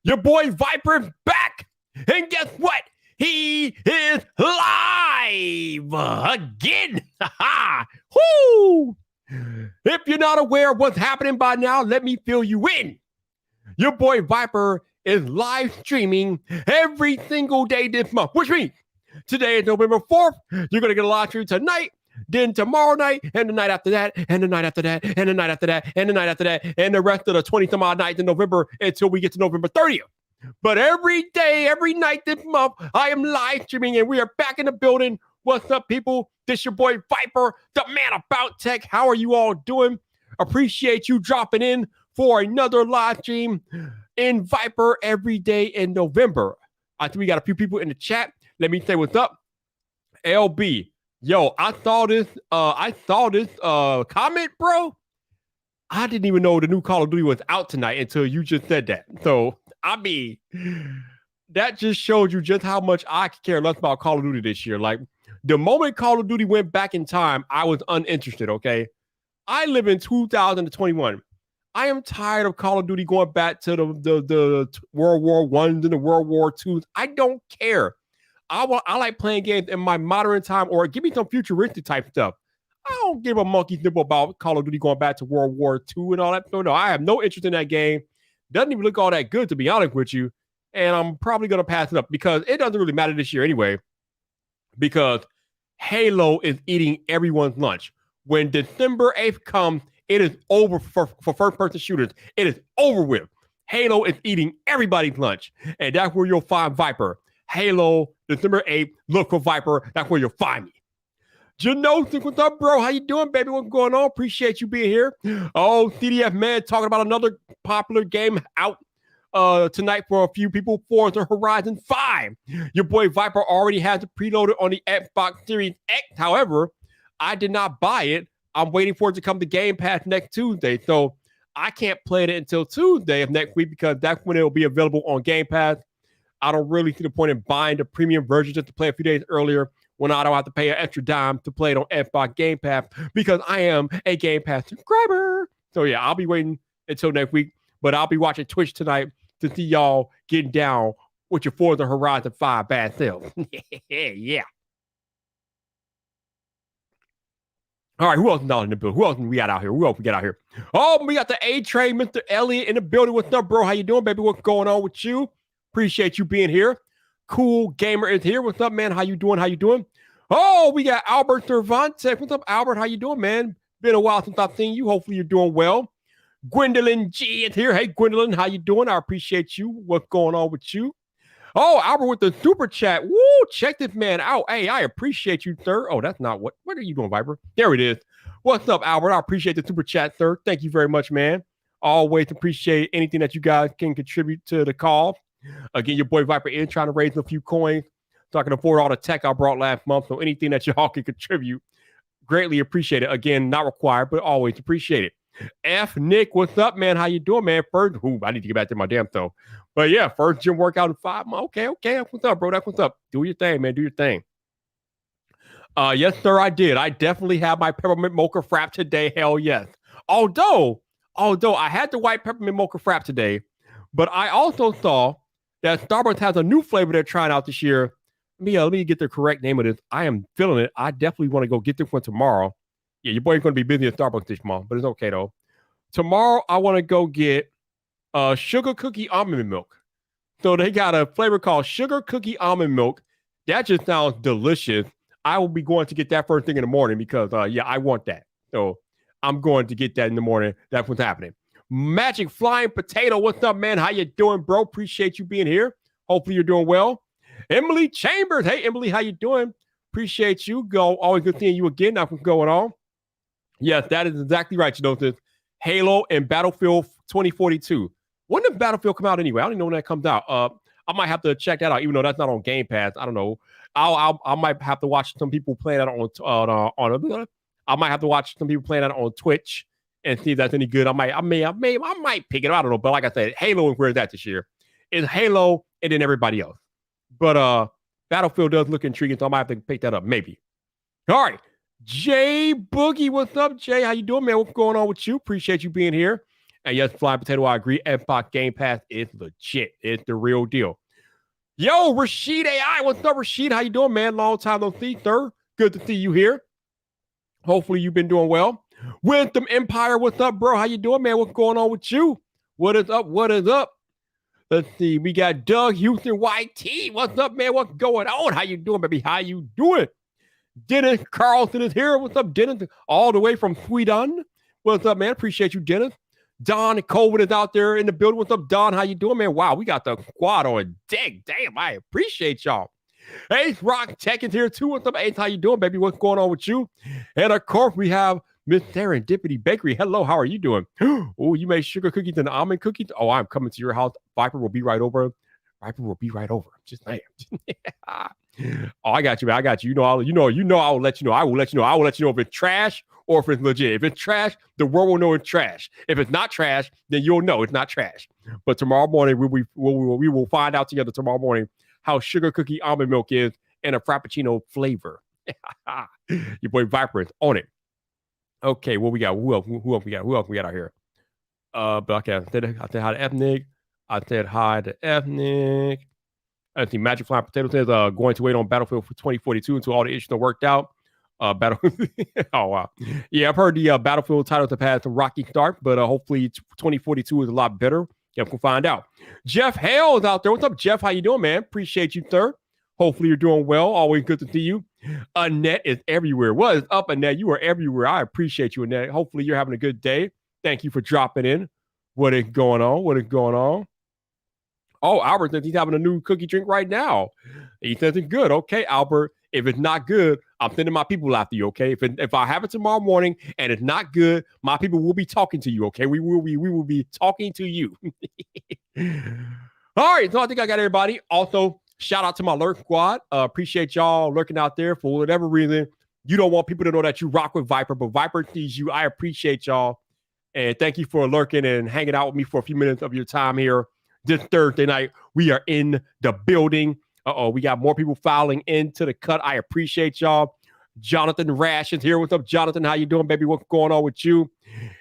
Your boy Viper back. And guess what? He is live again. Woo! If you're not aware of what's happening by now, let me fill you in. Your boy Viper is live streaming every single day this month, which means today is November 4th. You're going to get a live stream tonight, then tomorrow night, and the night after that, and the night after that, and the night after that, and the night after that, and the rest of the 20-some odd nights in November until we get to November 30th. But every day, every night this month, I am live streaming, and we are back in the building. What's up, people? This your boy Viper, the man about tech. How are you all doing? Appreciate you dropping in for another live stream in Viper every day in November. I think we got a few people in the chat. Let me say what's up. LB, yo, I saw this comment, bro. I didn't even know the new Call of Duty was out tonight until you just said that. So, I mean, that just showed you just how much I care less about Call of Duty this year. Like, the moment Call of Duty went back in time, I was uninterested, okay? I live in 2021. I am tired of Call of Duty going back to the World War Ones and the World War Twos. I don't care. I like playing games in my modern time, or give me some futuristic type stuff. I don't give a monkey's nipple about Call of Duty going back to World War II and all that. No, I have no interest in that game. Doesn't even look all that good, to be honest with you. And I'm probably going to pass it up because it doesn't really matter this year anyway, because Halo is eating everyone's lunch. When December 8th comes, it is over for first-person shooters. It is over with. Halo is eating everybody's lunch. And that's where you'll find Viper. Halo, December 8th, look for Viper. That's where you'll find me. Janosis, what's up, bro? How you doing, baby? What's going on? Appreciate you being here. Oh, CDF man, talking about another popular game out tonight for a few people, Forza Horizon 5. Your boy Viper already has it preloaded on the Xbox Series X. However, I did not buy it. I'm waiting for it to come to Game Pass next Tuesday. So I can't play it until Tuesday of next week because that's when it will be available on Game Pass. I don't really see the point in buying the premium version just to play a few days earlier when I don't have to pay an extra dime to play it on Xbox Game Pass because I am a Game Pass subscriber. So yeah, I'll be waiting until next week, but I'll be watching Twitch tonight to see y'all getting down with your Forza Horizon 5 bad selves. Yeah. All right, who else is out in the building? Who else we got out here? Who else we got out here? Oh, we got the A-Train, Mr. Elliott in the building. What's up, bro? How you doing, baby? What's going on with you? Appreciate you being here. Cool Gamer is here. What's up, man? How you doing? How you doing? Oh, we got Albert Cervantes. What's up, Albert? How you doing, man? Been a while since I've seen you. Hopefully you're doing well. Gwendolyn G is here. Hey, Gwendolyn, how you doing? I appreciate you. What's going on with you? Oh, Albert with the super chat. Woo, check this man out. Hey, I appreciate you, sir. Oh, that's not what are you doing, Viper? There it is. What's up, Albert? I appreciate the super chat, sir. Thank you very much, man. Always appreciate anything that you guys can contribute to the call. Again, your boy Viper is trying to raise a few coins so I can afford all the tech I brought last month. So anything that y'all can contribute, greatly appreciate it. Again, not required, but always appreciate it. F. Nick, what's up, man? How you doing, man? First, I need to get back to my damn self. But yeah, first gym workout in 5 months. Okay. What's up, bro? That's what's up. Do your thing, man. Do your thing. Yes, sir, I did. I definitely have my peppermint mocha frap today. Hell yes. Although I had the white peppermint mocha frap today, but I also saw that Starbucks has a new flavor they're trying out this year. Let me get the correct name of this. I am feeling it. I definitely want to go get this one tomorrow. Yeah, your boy's going to be busy at Starbucks this month, but it's okay, though. Tomorrow, I want to go get sugar cookie almond milk. So they got a flavor called sugar cookie almond milk. That just sounds delicious. I will be going to get that first thing in the morning because, I want that. So I'm going to get that in the morning. That's what's happening. Magic Flying Potato, what's up, man? How you doing, bro? Appreciate you being here. Hopefully you're doing well. Emily Chambers, hey, Emily, how you doing? Appreciate you. Always good seeing you again. That's what's going on. Yes, that is exactly right. You know, this Halo and Battlefield 2042. When did Battlefield come out anyway? I don't even know when that comes out. I might have to check that out, even though that's not on Game Pass. I don't know. I might have to watch some people playing that on I might have to watch some people playing that on Twitch and see if that's any good. I might pick it up. I don't know. But like I said, Halo and where's that this year? It's Halo and then everybody else. But Battlefield does look intriguing, so I might have to pick that up, maybe. All right. Jay Boogie, what's up, Jay? How you doing, man? What's going on with you? Appreciate you being here. And yes, Flying Potato, I agree. Xbox Game Pass is legit. It's the real deal. Yo, Rashid AI. What's up, Rashid? How you doing, man? Long time no see, sir. Good to see you here. Hopefully you've been doing well. Wisdom Empire, what's up, bro? How you doing, man? What's going on with you? What is up? What is up? Let's see. We got Doug Houston YT. What's up, man? What's going on? How you doing, baby? How you doing? Dennis Carlson is here. What's up, Dennis? All the way from Sweden. What's up, man? Appreciate you, Dennis. Don Colvin is out there in the building. What's up, Don? How you doing, man? Wow, we got the squad on deck. Damn, I appreciate y'all. Ace Rock Tech is here too. What's up, Ace? How you doing, baby? What's going on with you? And of course, we have Miss Serendipity Bakery. Hello, how are you doing? Oh, you made sugar cookies and almond cookies? Oh, I'm coming to your house. Viper will be right over. Viper will be right over. Just saying. Oh, I got you, man. I got you. I will let you know. I will let you know if it's trash or if it's legit. If it's trash, the world will know it's trash. If it's not trash, then you'll know it's not trash. But tomorrow morning, we will find out together tomorrow morning how sugar cookie almond milk is in a Frappuccino flavor. Your boy Viper is on it. Okay, what we got? Who else we got out here? But okay, I said hi to Ethnic. I said hi to Ethnic. Let's see, Magic Flying Potato says going to wait on Battlefield for 2042 until all the issues are worked out. Oh wow, yeah, I've heard the Battlefield titles have had some rocky start, but hopefully 2042 is a lot better. Yeah, we'll find out. Jeff Hale is out there. What's up, Jeff? How you doing, man? Appreciate you, sir. Hopefully you're doing well. Always good to see you. Annette is everywhere. What is up, Annette? You are everywhere. I appreciate you, Annette. Hopefully you're having a good day. Thank you for dropping in. What is going on? Oh, Albert says he's having a new cookie drink right now. He says it's good. Okay, Albert. If it's not good, I'm sending my people after you, okay? If I have it tomorrow morning and it's not good, my people will be talking to you, okay? We will be talking to you. All right, so I think I got everybody. Also, shout out to my lurk squad. Appreciate y'all lurking out there for whatever reason. You don't want people to know that you rock with Viper, but Viper sees you. I appreciate y'all. And thank you for lurking and hanging out with me for a few minutes of your time here. This Thursday night, we are in the building. We got more people filing into the cut. I appreciate y'all. Jonathan Rash is here. What's up, Jonathan? How you doing, baby? What's going on with you?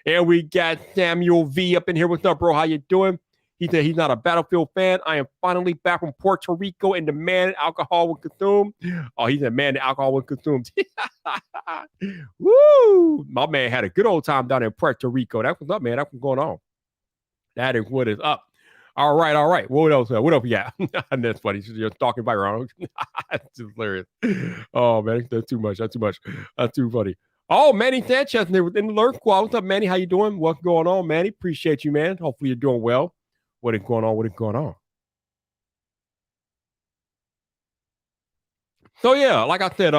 And we got Samuel V up in here. What's up, bro? How you doing? He said he's not a Battlefield fan. I am finally back from Puerto Rico and the man alcohol was consumed. Oh, he said man, the alcohol was consumed. Woo! My man had a good old time down in Puerto Rico. That's what's up, man. That's what's going on. That is what is up. All right. What else we got? That's funny. You're talking about around. That's just hilarious. Oh, man, that's too much. That's too funny. Oh, Manny Sanchez in the lurk squad. What's up, Manny? How you doing? What's going on, Manny? Appreciate you, man. Hopefully you're doing well. What is going on? So, yeah, like I said,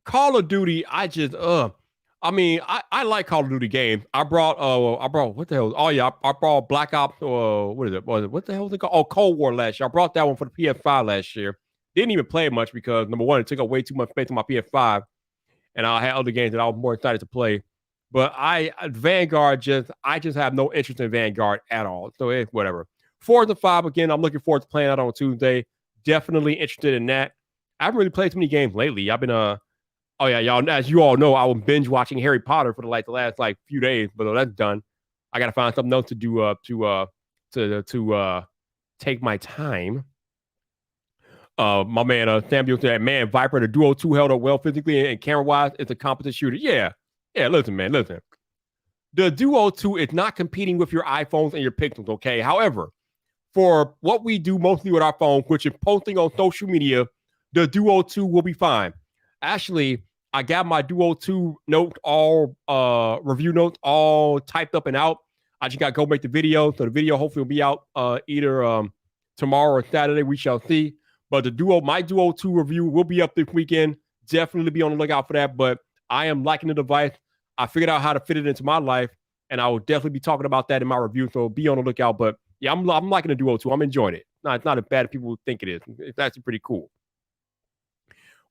Call of Duty, I like Call of Duty games. I brought what the hell? Oh yeah, I brought Black Ops. What is it? What the hell is it called? Oh, Cold War last year. I brought that one for the PS5 last year. Didn't even play it much because number one, it took up way too much space on my PS5, and I had other games that I was more excited to play. But Vanguard I just have no interest in Vanguard at all. So it's whatever. Forza 5 again. I'm looking forward to playing that on Tuesday. Definitely interested in that. I haven't really played too many games lately. I've been Oh yeah, y'all. As you all know, I was binge watching Harry Potter for the last few days, but that's done. I gotta find something else to do to take my time. My man Samuel said, "Man, Viper, the Duo 2 held up well physically and camera wise. It's a competent shooter." Yeah. Listen, man, listen. The Duo 2 is not competing with your iPhones and your Pixels. Okay. However, for what we do mostly with our phones, which is posting on social media, the Duo 2 will be fine. Actually, I got my Duo 2 review notes all typed up and out. I just got to go make the video. So the video hopefully will be out either tomorrow or Saturday. We shall see. But my Duo 2 review will be up this weekend. Definitely be on the lookout for that. But I am liking the device. I figured out how to fit it into my life. And I will definitely be talking about that in my review. So be on the lookout. But yeah, I'm liking the Duo 2. I'm enjoying it. No, it's not as bad as people think it is. It's actually pretty cool.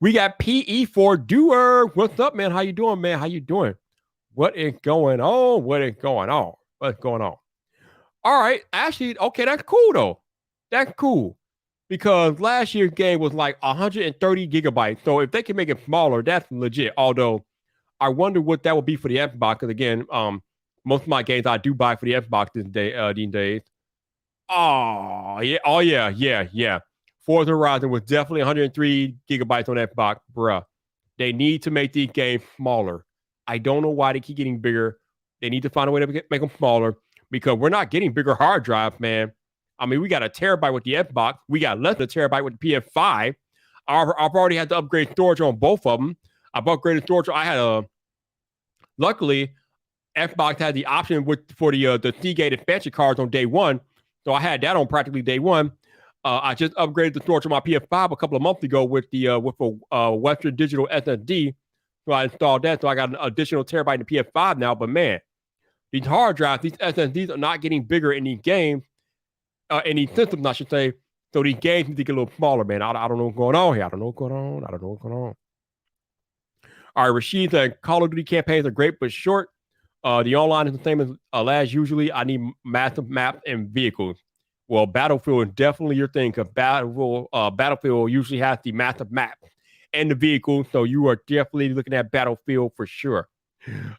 We got PE4 Doer. What's up, man? How you doing, man? How you doing? What is going on? What's going on? All right. Actually, okay, that's cool, though. That's cool. Because last year's game was like 130 gigabytes. So if they can make it smaller, that's legit. Although, I wonder what that would be for the Xbox. Because, again, Most of my games I do buy for the Xbox these days. Oh yeah, yeah. Forza Horizon was definitely 103 gigabytes on Xbox, bruh. They need to make these games smaller. I don't know why they keep getting bigger. They need to find a way to make them smaller because we're not getting bigger hard drives, man. I mean, we got a terabyte with the Xbox. We got less than a terabyte with the PS5. I've already had to upgrade storage on both of them. I've upgraded storage. I had luckily, Xbox had the option for the Seagate expansion cards on day one. So I had that on practically day one. I just upgraded the storage on my PS5 a couple of months ago with a Western Digital SSD. So I installed that. So I got an additional terabyte in the PS5 now. But man, these hard drives, these SSDs are not getting bigger in these games, in these systems, I should say. So these games need to get a little smaller, man. I don't know what's going on here. I don't know what's going on. All right, Rashid said Call of Duty campaigns are great but short. The online is the same as usually. I need massive maps and vehicles. Well, Battlefield is definitely your thing because Battlefield usually has the massive map and the vehicles, so you are definitely looking at Battlefield for sure.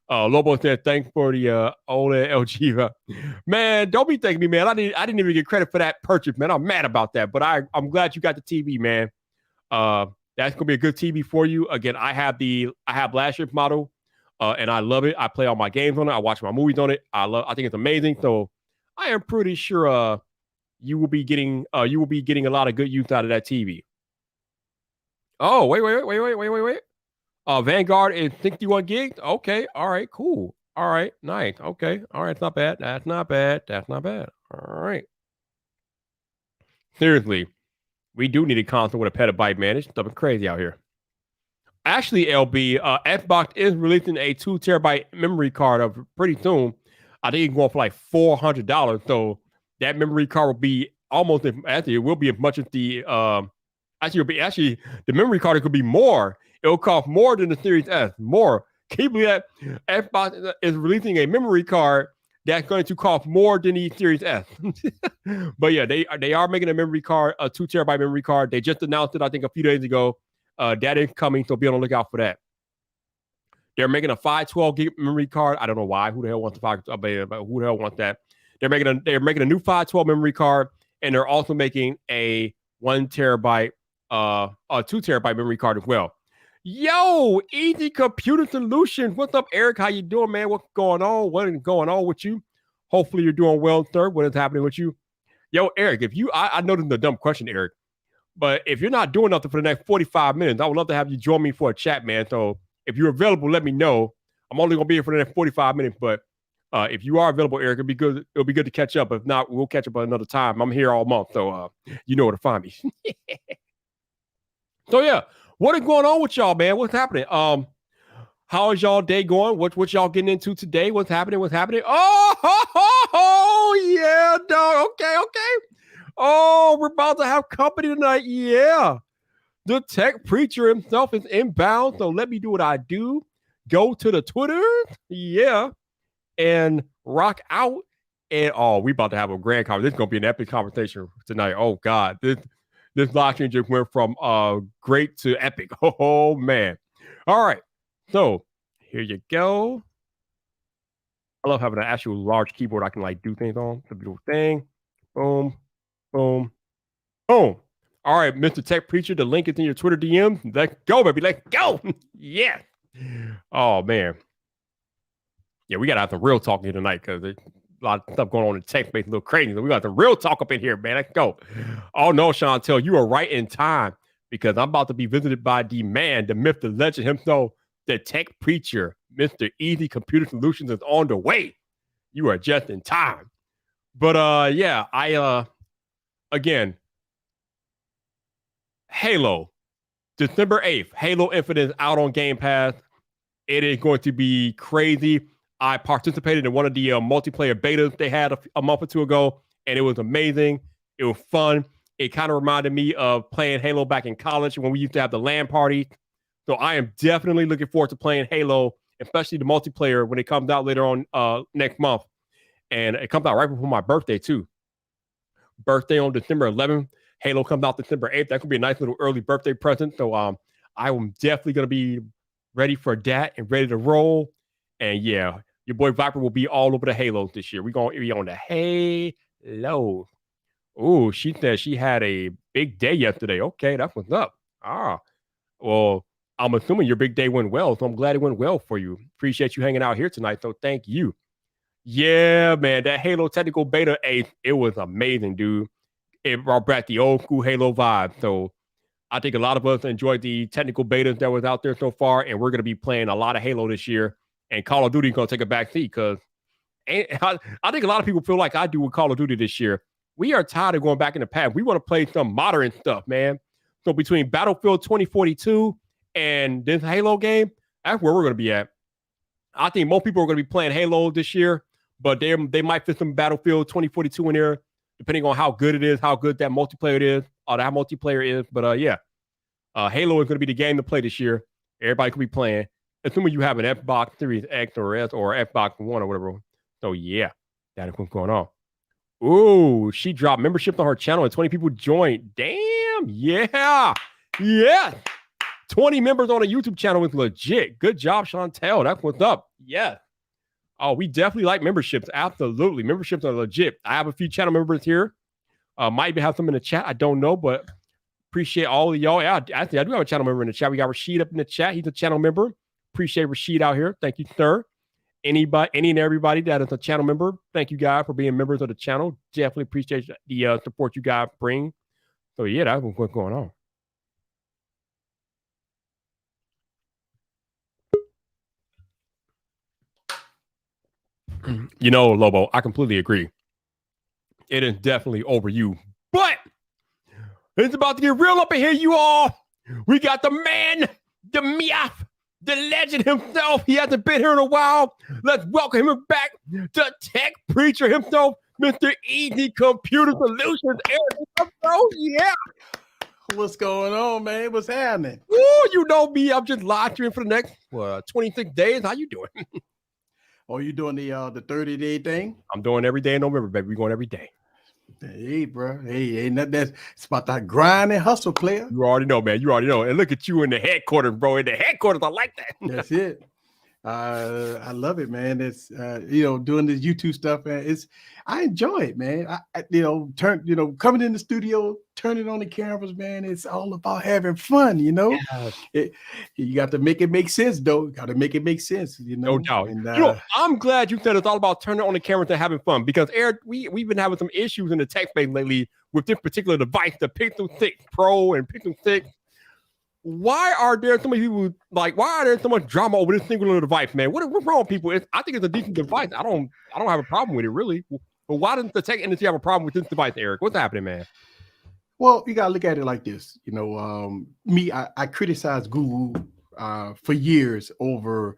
Lobo said, "Thanks for the OLED LG." Man, don't be thanking me, man. I didn't even get credit for that purchase, man. I'm mad about that, but I'm glad you got the TV, man. That's gonna be a good TV for you. Again, I have last year's model. And I love it. I play all my games on it. I watch my movies on it. I think it's amazing. So I am pretty sure you will be getting a lot of good use out of that TV. Oh, wait. Vanguard is 61 gigs. Okay, all right, cool. All right, nice. Okay, all right, it's not bad. That's not bad. All right. Seriously, we do need a console with a petabyte, man. It's something crazy out here. Actually, LB, Xbox is releasing a 2 terabyte memory card of pretty soon. I think it's going for like $400. So that memory card will be almost actually it will be as much as the actually the memory card could be more. It will cost more than the Series S. More. Can you believe that Xbox is releasing a memory card that's going to cost more than the Series S? But yeah, they are making a memory card, a 2 terabyte memory card. They just announced it, I think, a few days ago. That is coming, so be on the lookout for that. They're making a 512 gig memory card. I don't know why. Who the hell wants who the hell wants that? They're making a new 512 memory card, and they're also making a 1 terabyte, a 2 terabyte memory card as well. Yo, Easy Computer Solutions. What's up, Eric? How you doing, man? What's going on? What is going on with you? Hopefully you're doing well, sir. What is happening with you? Yo, Eric, I know this is a dumb question, Eric. But if you're not doing nothing for the next 45 minutes, I would love to have you join me for a chat, man. So if you're available, let me know. I'm only going to be here for the next 45 minutes, but if you are available, Eric, it'll be good to catch up. If not, we'll catch up another time. I'm here all month, so you know where to find me. So yeah, what is going on with y'all, man? What's happening? How is y'all day going? What y'all getting into today? What's happening? Oh, yeah, dog. Okay. Oh, we're about to have company tonight. Yeah. The tech preacher himself is inbound. So let me do what I do. Go to the Twitter. Yeah. And rock out. And we about to have a grand conversation. This is going to be an epic conversation tonight. Oh, God. This live stream just went from great to epic. Oh, man. All right. So here you go. I love having an actual large keyboard I can do things on. It's a beautiful thing. Boom. Boom. All right, Mr. Tech Preacher, the link is in your Twitter DM. Let's go, baby. Let's go. Yeah. Oh, man. Yeah, we got to have some real talk here tonight because there's a lot of stuff going on in tech space, a little crazy. So we got some real talk up in here, man. Let's go. Oh, no, Chantel, you are right in time because I'm about to be visited by the man, the myth, the legend himself, the Tech Preacher. Mr. Easy Computer Solutions is on the way. You are just in time. But, yeah, again, Halo, December 8th, Halo Infinite is out on Game Pass. It is going to be crazy. I participated in one of the multiplayer betas they had a month or two ago, and it was amazing. It was fun. It kind of reminded me of playing Halo back in college when we used to have the LAN party. So I am definitely looking forward to playing Halo, especially the multiplayer when it comes out later on next month. And it comes out right before my birthday, too. Birthday on December 11th. Halo comes out December 8th. That could be a nice little early birthday present. So I am definitely going to be ready for that and ready to roll. And yeah, Your boy Viper will be all over the Halos this year. We're going to be on the Halo. Oh, she said she had a big day yesterday. Okay, that's what's up. Well, I'm assuming your big day went well, so I'm glad it went well for you. Appreciate you hanging out here tonight, so thank you. Yeah, man, that Halo technical beta, it was amazing, dude. It brought back the old school Halo vibe. So I think a lot of us enjoyed the technical betas that was out there so far, and we're going to be playing a lot of Halo this year. And Call of Duty is going to take a back seat because I think a lot of people feel like I do with Call of Duty this year. We are tired of going back in the past. We want to play some modern stuff, man. So between Battlefield 2042 and this Halo game, that's where we're going to be at. I think most people are going to be playing Halo this year, but they might fit some Battlefield 2042 in there, depending on how good it is, how good that multiplayer is, or that multiplayer is. But yeah, Halo is going to be the game to play this year. Everybody could be playing, assuming you have an Xbox Series X or S or Xbox One or whatever. So yeah, that is what's going on. Ooh, she dropped membership on her channel and 20 people joined. Damn, yeah. 20 members on a YouTube channel is legit. Good job, Chantel. That's what's up. Yeah. Oh, we definitely like memberships. Absolutely. Memberships are legit. I have a few channel members here. Might even have some in the chat. I don't know, but appreciate all of y'all. Yeah, I do have a channel member in the chat. We got Rashid up in the chat. He's a channel member. Appreciate Rashid out here. Thank you, sir. Any and everybody that is a channel member, thank you guys for being members of the channel. Definitely appreciate the support you guys bring. So yeah, that's what's going on. You know, Lobo, I completely agree. It is definitely over you, but it's about to get real up in here, you all. We got the man, the myth, the legend himself. He hasn't been here in a while. Let's welcome him back, the tech preacher himself, Mr. Easy Computer Solutions. Eric, bro, yeah. What's going on, man? What's happening? Ooh, you know me. I'm just live streaming for the next 26 days. How you doing? Oh, you doing the 30-day thing? I'm doing every day in November, baby. We're going every day. Hey, bro. Hey, ain't nothing it's about that grind and hustle, player. You already know, man. You already know. And look at you in the headquarters, bro. In the headquarters, I like that. That's it. I love it, man. It's doing this YouTube stuff, man. I enjoy it, man. Coming in the studio, turning on the cameras, man. It's all about having fun, Yeah. You got to make it make sense, though. Got to make it make sense, No doubt. And, I'm glad you said it's all about turning on the cameras and having fun because Eric, we've been having some issues in the tech space lately with this particular device, the Pixel 6 Pro and Pixel 6. Why are there so many people why are there so much drama over this singular device, man? What's wrong with people? I think it's a decent device. I don't have a problem with it, really. But why doesn't the tech industry have a problem with this device, Eric? What's happening, man? Well, you gotta look at it like this. I criticized Google for years over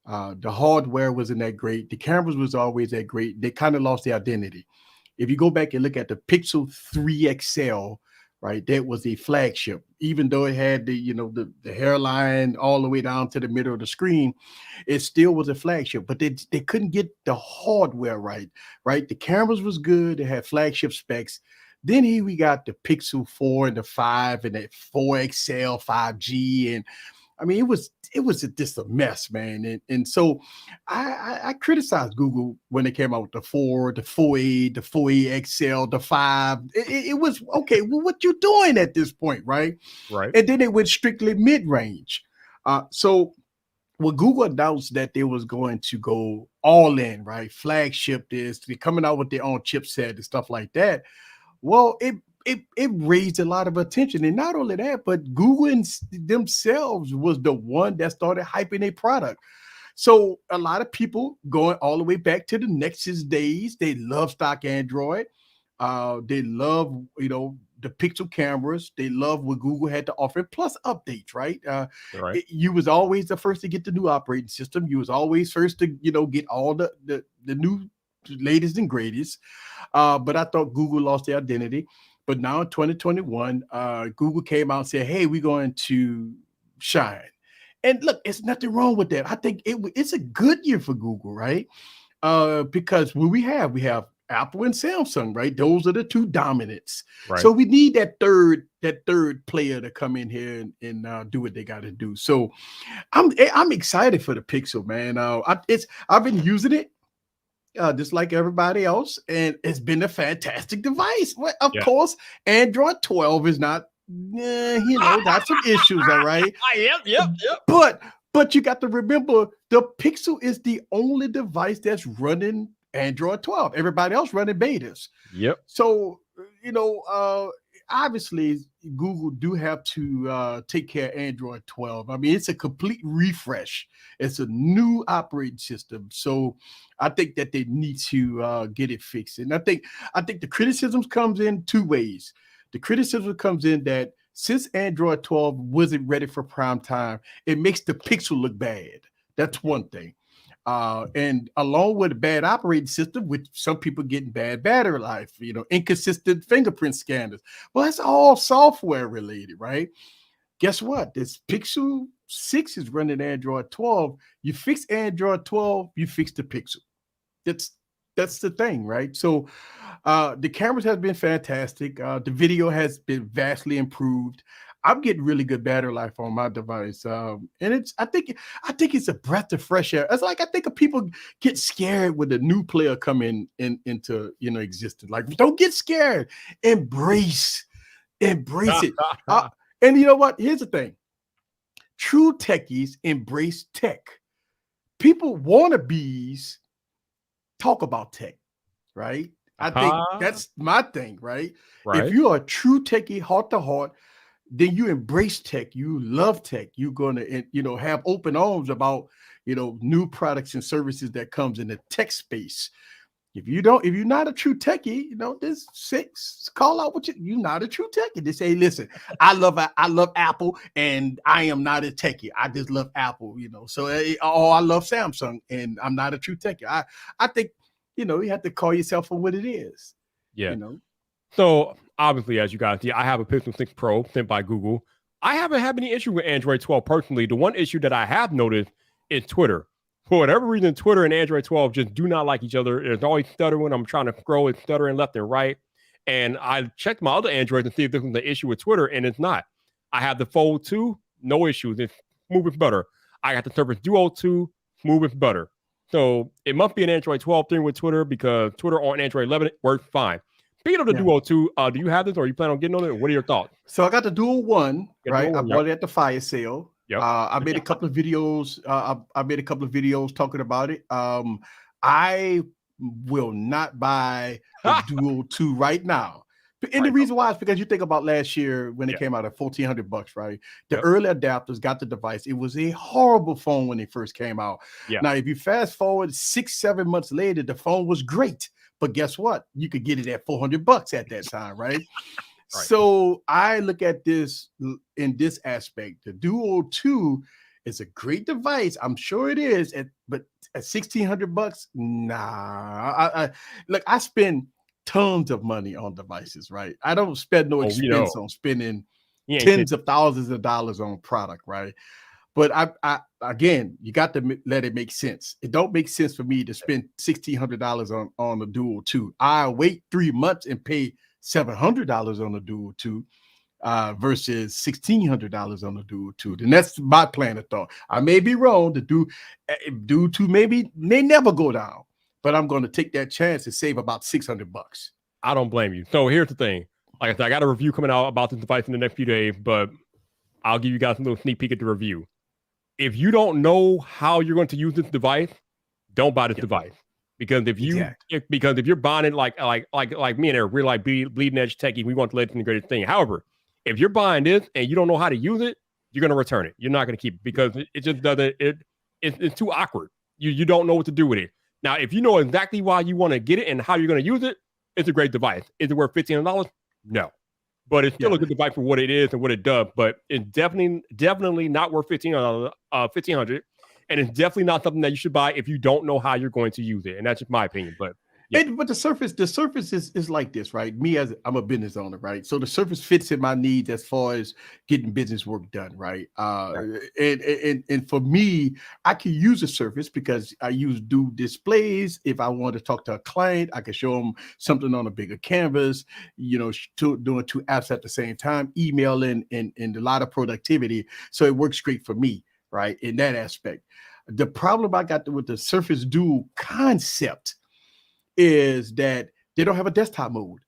the hardware wasn't that great. The cameras was always that great. They kind of lost their identity. If you go back and look at the Pixel 3 XL, right, that was a flagship. Even though it had the hairline all the way down to the middle of the screen, it still was a flagship. But they couldn't get the hardware right. The cameras was good. They had flagship specs. Then here we got the Pixel 4 and the 5 and that 4 XL 5G, and I mean, it was just a mess, man. And so I criticized Google when they came out with the 4, the 4A, the 4A XL, the 5. It was okay. Well, what you doing at this point, right? Right. And then it went strictly mid-range. So when Google announced that they was going to go all in, right? Flagship this, they're coming out with their own chipset and stuff like that. Well, it raised a lot of attention. And not only that, but Google themselves was the one that started hyping their product. So a lot of people going all the way back to the Nexus days, they love stock Android. They love, the Pixel cameras. They love what Google had to offer, plus updates, right? You was always the first to get the new operating system. You was always first to, get all the new latest and greatest. But I thought Google lost their identity. But now in 2021, Google came out and said, hey, we're going to shine. And look, it's nothing wrong with that. I think it's a good year for Google, right? Because what we have Apple and Samsung, right? Those are the two dominants. Right. So we need that third player to come in here and do what they got to do. So I'm excited for the Pixel, man. I've been using it just like everybody else, and it's been a fantastic device. Well, of course, Android 12 is not, got some issues, all right. Yep. But you got to remember, the Pixel is the only device that's running Android 12. Everybody else running betas. Yep. So, obviously Google do have to take care of Android 12. I mean, it's a complete refresh. It's a new operating system. So I think that they need to get it fixed. And I think the criticisms comes in two ways. The criticism comes in that since Android 12 wasn't ready for prime time, it makes the Pixel look bad. That's one thing. And along with a bad operating system, which some people getting bad battery life, inconsistent fingerprint scanners. Well, that's all software related, right? Guess what? This Pixel 6 is running Android 12. You fix Android 12, you fix the Pixel. That's the thing, right? So the cameras have been fantastic. The video has been vastly improved. I'm getting really good battery life on my device, and I think it's a breath of fresh air. It's like I think people get scared when the new player come into existence. Like, don't get scared, embrace it. And you know what? Here's the thing: true techies embrace tech. People wannabes talk about tech, right? I think that's my thing, right? If you're a true techie, heart to heart, then you embrace tech, you love tech, you're going to, have open arms about, new products and services that comes in the tech space. If you're not a true techie, this six call out what you're not a true techie. They say, listen, I love Apple and I am not a techie. I just love Apple, so, I love Samsung and I'm not a true techie. I think, you have to call yourself for what it is. Yeah. So obviously, as you guys see, I have a Pixel 6 Pro sent by Google. I haven't had any issue with Android 12 personally. The one issue that I have noticed is Twitter. For whatever reason, Twitter and Android 12 just do not like each other. It's always stuttering when I'm trying to scroll. It's stuttering left and right. And I checked my other Androids to see if this was the issue with Twitter, and it's not. I have the Fold 2, no issues. It's smooth as butter. I got the Surface Duo 2, smooth as butter. So it must be an Android 12 thing with Twitter because Twitter on Android 11 works fine. Speaking of the Duo 2, do you have this or you plan on getting on it? What are your thoughts? So I got the Duo 1, right? I bought it at the fire sale. Yep. I made a couple of videos. I made a couple of videos talking about it. I will not buy the Duo 2 right now. And the reason why is because you think about last year when it came out at $1,400, right? The early adapters got the device. It was a horrible phone when it first came out. Now, if you fast forward 6-7 months later, the phone was great. But guess what? You could get it at $400 at that time, right? So I look at this in this aspect. The Duo 2 is a great device. I'm sure it is. But at $1,600, nah. I spend tons of money on devices, right? I don't spend no expense on spending tens of thousands of dollars on product, right? But I again, you got to let it make sense. It don't make sense for me to spend $1,600 on the Duo 2. I wait 3 months and pay $700 on the Duo 2 versus $1,600 on the Duo 2. And that's my plan of thought. I may be wrong. The Duo 2 may never go down, but I'm going to take that chance and save about $600. I don't blame you. So here's the thing. Like I said, I got a review coming out about this device in the next few days, but I'll give you guys a little sneak peek at the review. If you don't know how you're going to use this device, don't buy this device. Because if you're buying it like me and Eric, we're like bleeding edge techie, we want the latest and greatest thing. However, if you're buying this and you don't know how to use it, you're going to return it. You're not going to keep it because it just doesn't. It's too awkward. You don't know what to do with it. Now, if you know exactly why you want to get it and how you're going to use it, it's a great device. Is it worth $1,500? No. But it's still a good device for what it is and what it does. But it's definitely not worth $1,500, and it's definitely not something that you should buy if you don't know how you're going to use it. And that's just my opinion. But Yeah. But the surface is like this, right? Me as I'm a business owner, right? So the surface fits in my needs as far as getting business work done, right? Right. And for me, I can use a surface because I do displays. If I want to talk to a client, I can show them something on a bigger canvas, doing two apps at the same time, emailing and a lot of productivity. So it works great for me, right? In that aspect. The problem I got with the Surface Duo concept is that they don't have a desktop mode.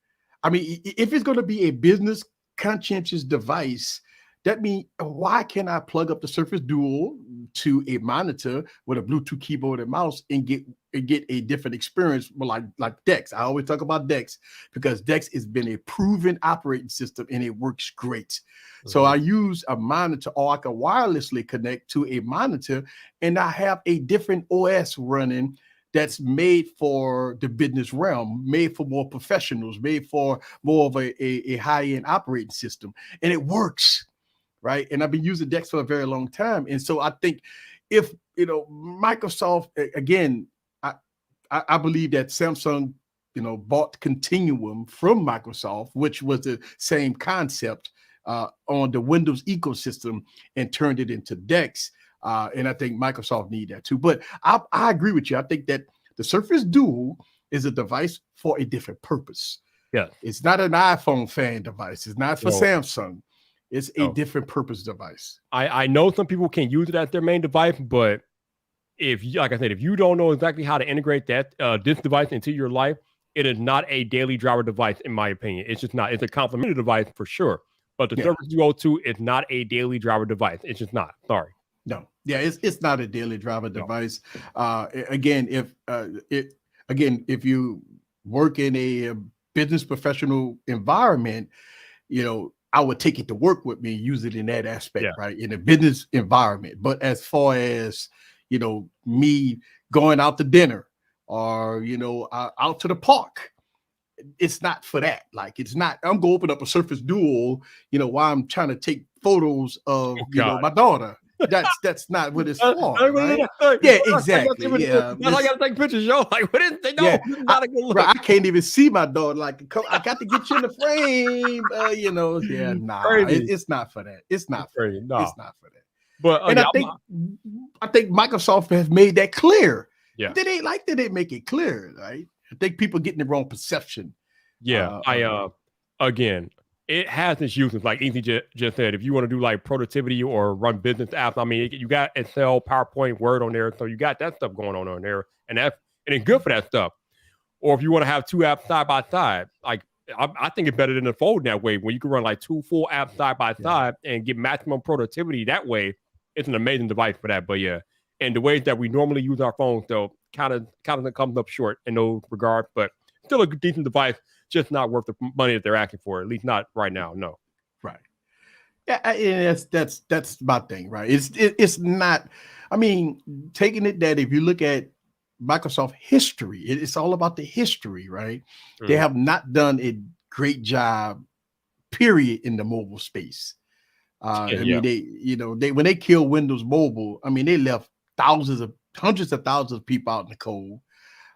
I mean, if it's going to be a business conscientious device, that means why can't I plug up the Surface Duo to a monitor with a Bluetooth keyboard and mouse and get a different experience? Well, like Dex. I always talk about Dex because Dex has been a proven operating system and it works great. So I use a monitor, or I can wirelessly connect to a monitor, and I have a different OS running that's made for the business realm, made for more professionals, made for more of a high-end operating system. And it works, right? And I've been using Dex for a very long time. And so I think if, Microsoft, again, I believe that Samsung, bought Continuum from Microsoft, which was the same concept on the Windows ecosystem, and turned it into Dex. And I think Microsoft need that too. But I agree with you. I think that the Surface Duo is a device for a different purpose. Yeah. It's not an iPhone fan device. It's not for Samsung. It's a different purpose device. I know some people can use it as their main device, but like I said, if you don't know exactly how to integrate that this device into your life, it is not a daily driver device, in my opinion. It's just not. It's a complementary device for sure. But the Surface Duo 2 is not a daily driver device. It's just not. Sorry. No, yeah, it's not a daily driver device. Again, if you work in a business professional environment, I would take it to work with me, use it in that aspect, right? In a business environment. But as far as me going out to dinner or out to the park, it's not for that. Like, it's not, I'm gonna open up a Surface Duo, while I'm trying to take photos of my daughter. That's not what it's for, right? Yeah, exactly. Yeah, I gotta take pictures, yo. Like, what is it? No, yeah, not a good look. I can't even see my daughter. Like, I got to get you in the frame. Yeah, nah, it's not for that. It's not for that. No. It's not for that. But and I think Microsoft has made that clear. Yeah, they didn't make it clear, right? I think people getting the wrong perception. Yeah, again, it has its uses. Like Easy just said, if you want to do like productivity or run business apps, I mean, you got Excel, PowerPoint, Word on there, so you got that stuff going on there, and it's good for that stuff. Or if you want to have two apps side by side, like I think it's better than the fold that way, when you can run like two full apps side by side and get maximum productivity that way. It's an amazing device for that. But yeah, and the ways that we normally use our phones, though, kind of comes up short in those regards, but still a decent device. Just not worth the money that they're asking for, at least not right now. No. Right. Yeah, that's my thing, right? It's not. I mean, taking it that if you look at Microsoft history, it's all about the history, right? They have not done a great job, period, in the mobile space. I mean, they when they killed Windows Mobile, I mean, they left hundreds of thousands of people out in the cold.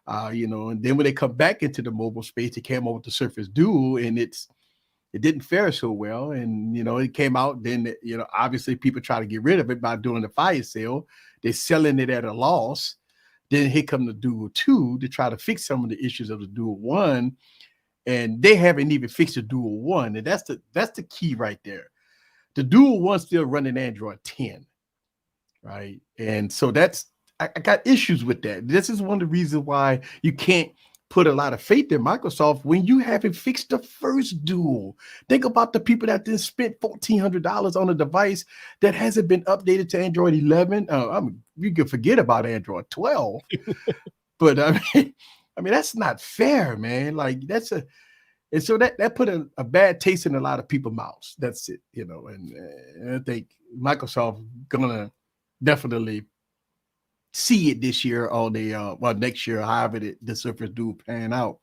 And then when they come back into the mobile space, they came out with the Surface Duo, and it didn't fare so well. And it came out, then obviously people try to get rid of it by doing the fire sale. They're selling it at a loss. Then here come the Duo 2 to try to fix some of the issues of the Duo 1, and they haven't even fixed the Duo 1, and that's the key right there. The Duo 1 still running Android 10, right? And so I got issues with that. This is one of the reasons why you can't put a lot of faith in Microsoft when you haven't fixed the first Duo. Think about the people that just spent $1,400 on a device that hasn't been updated to Android 11. You can forget about Android 12. But I mean, that's not fair, man. Like, and so that put a bad taste in a lot of people's mouths. That's it, and I think Microsoft gonna definitely see it this year or next year, however the Surface Duo pan out,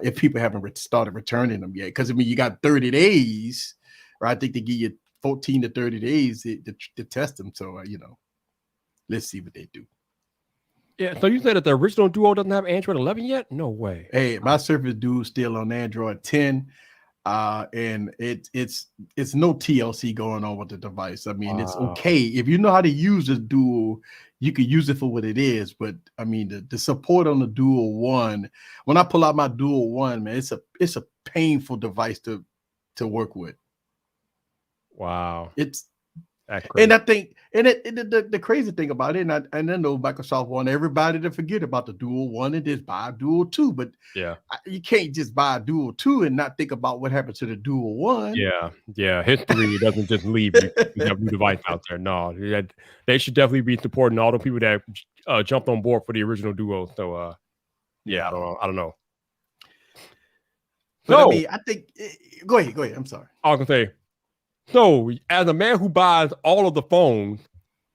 if people haven't started returning them yet. Because you got 30 days, right? I think they give you 14 to 30 days to test them. So let's see what they do. Yeah. So you said that the original Duo doesn't have Android 11 yet? No way. Hey, my Surface Duo is still on Android 10. And it's no TLC going on with the device. I mean, it's Wow. okay if you know how to use the Duo, you can use it for what it is. But I mean, the support on the Duo One, when I pull out my Duo One, man, it's a painful device to work with. Wow. It's That's And crazy. I think, the crazy thing about it, and I know Microsoft want everybody to forget about the Dual One and just buy a Dual Two, but Yeah. you can't just buy a Dual Two and not think about what happened to the Dual One. Yeah. Yeah. History doesn't just leave you. You have new device out there. No, they should definitely be supporting all the people that jumped on board for the original Duo. So, yeah, Yeah. I don't know. But I So, mean, I think, go ahead. I'm sorry. I was gonna say, so as a man who buys all of the phones,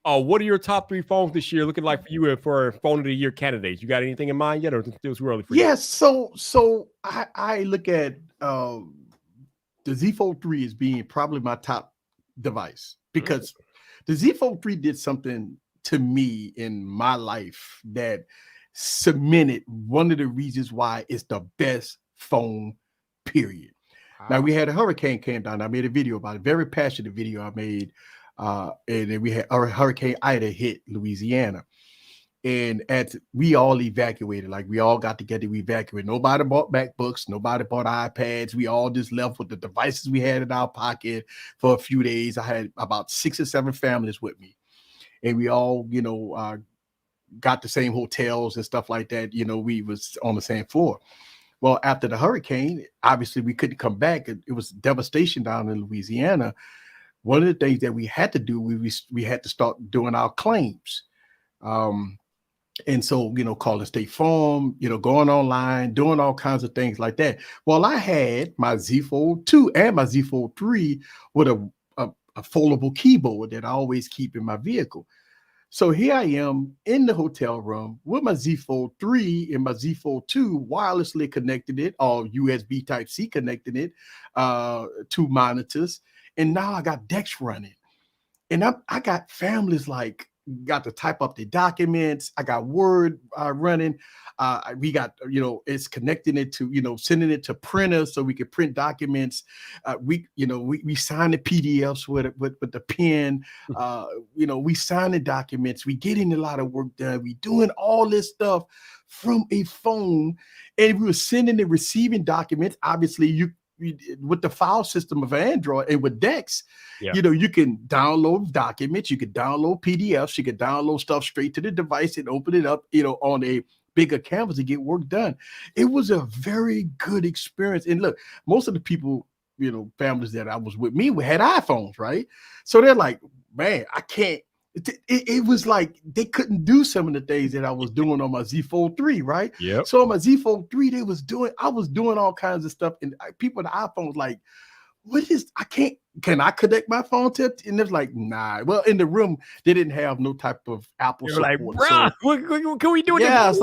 what are your top 3 phones this year looking like for you for phone of the year candidates? You got anything in mind yet, or is it still too early for you? Yes, so I look at the Z Fold 3 as being probably my top device because the Z Fold 3 did something to me in my life that cemented one of the reasons why it's the best phone, period. Now, Wow. we had a hurricane came down. I made a video about it, very passionate video I made. And then we had Hurricane Ida hit Louisiana. And we all evacuated, like we all got together, we evacuated. Nobody bought MacBooks, nobody bought iPads. We all just left with the devices we had in our pocket for a few days. I had about 6 or 7 families with me, and we all, got the same hotels and stuff like that. We was on the same floor. Well, after the hurricane, obviously we couldn't come back. It was devastation down in Louisiana. One of the things that we had to do, we had to start doing our claims. And so, calling State Farm, going online, doing all kinds of things like that. Well, I had my Z Fold 2 and my Z Fold 3 with a foldable keyboard that I always keep in my vehicle. So here I am in the hotel room with my Z Fold 3 and my Z Fold 2 wirelessly connected it, or USB Type-C connected it, 2 monitors. And now I got Dex running. And I got families like got to type up the documents. I got Word running. We got, it's connecting it to, sending it to printers so we can print documents. We sign the PDFs with the pen. We sign the documents. We getting a lot of work done. We doing all this stuff from a phone, and we were sending and receiving documents. Obviously, with the file system of Android and with Dex, Yeah. you can download documents, you can download PDFs, you can download stuff straight to the device and open it up, on a bigger canvas to get work done. It was a very good experience. And look, most of the people, families that I was with me had iPhones, right? So they're like, man, I can't. It was like they couldn't do some of the things that I was doing on my Z Fold 3, right? Yep. So on my Z Fold 3, I was doing all kinds of stuff, and people with iPhones like, can I connect my phone to it? And it's like, nah. Well, in the room, they didn't have no type of Apple You're like, support. bruh, So what can we do with yeah, this?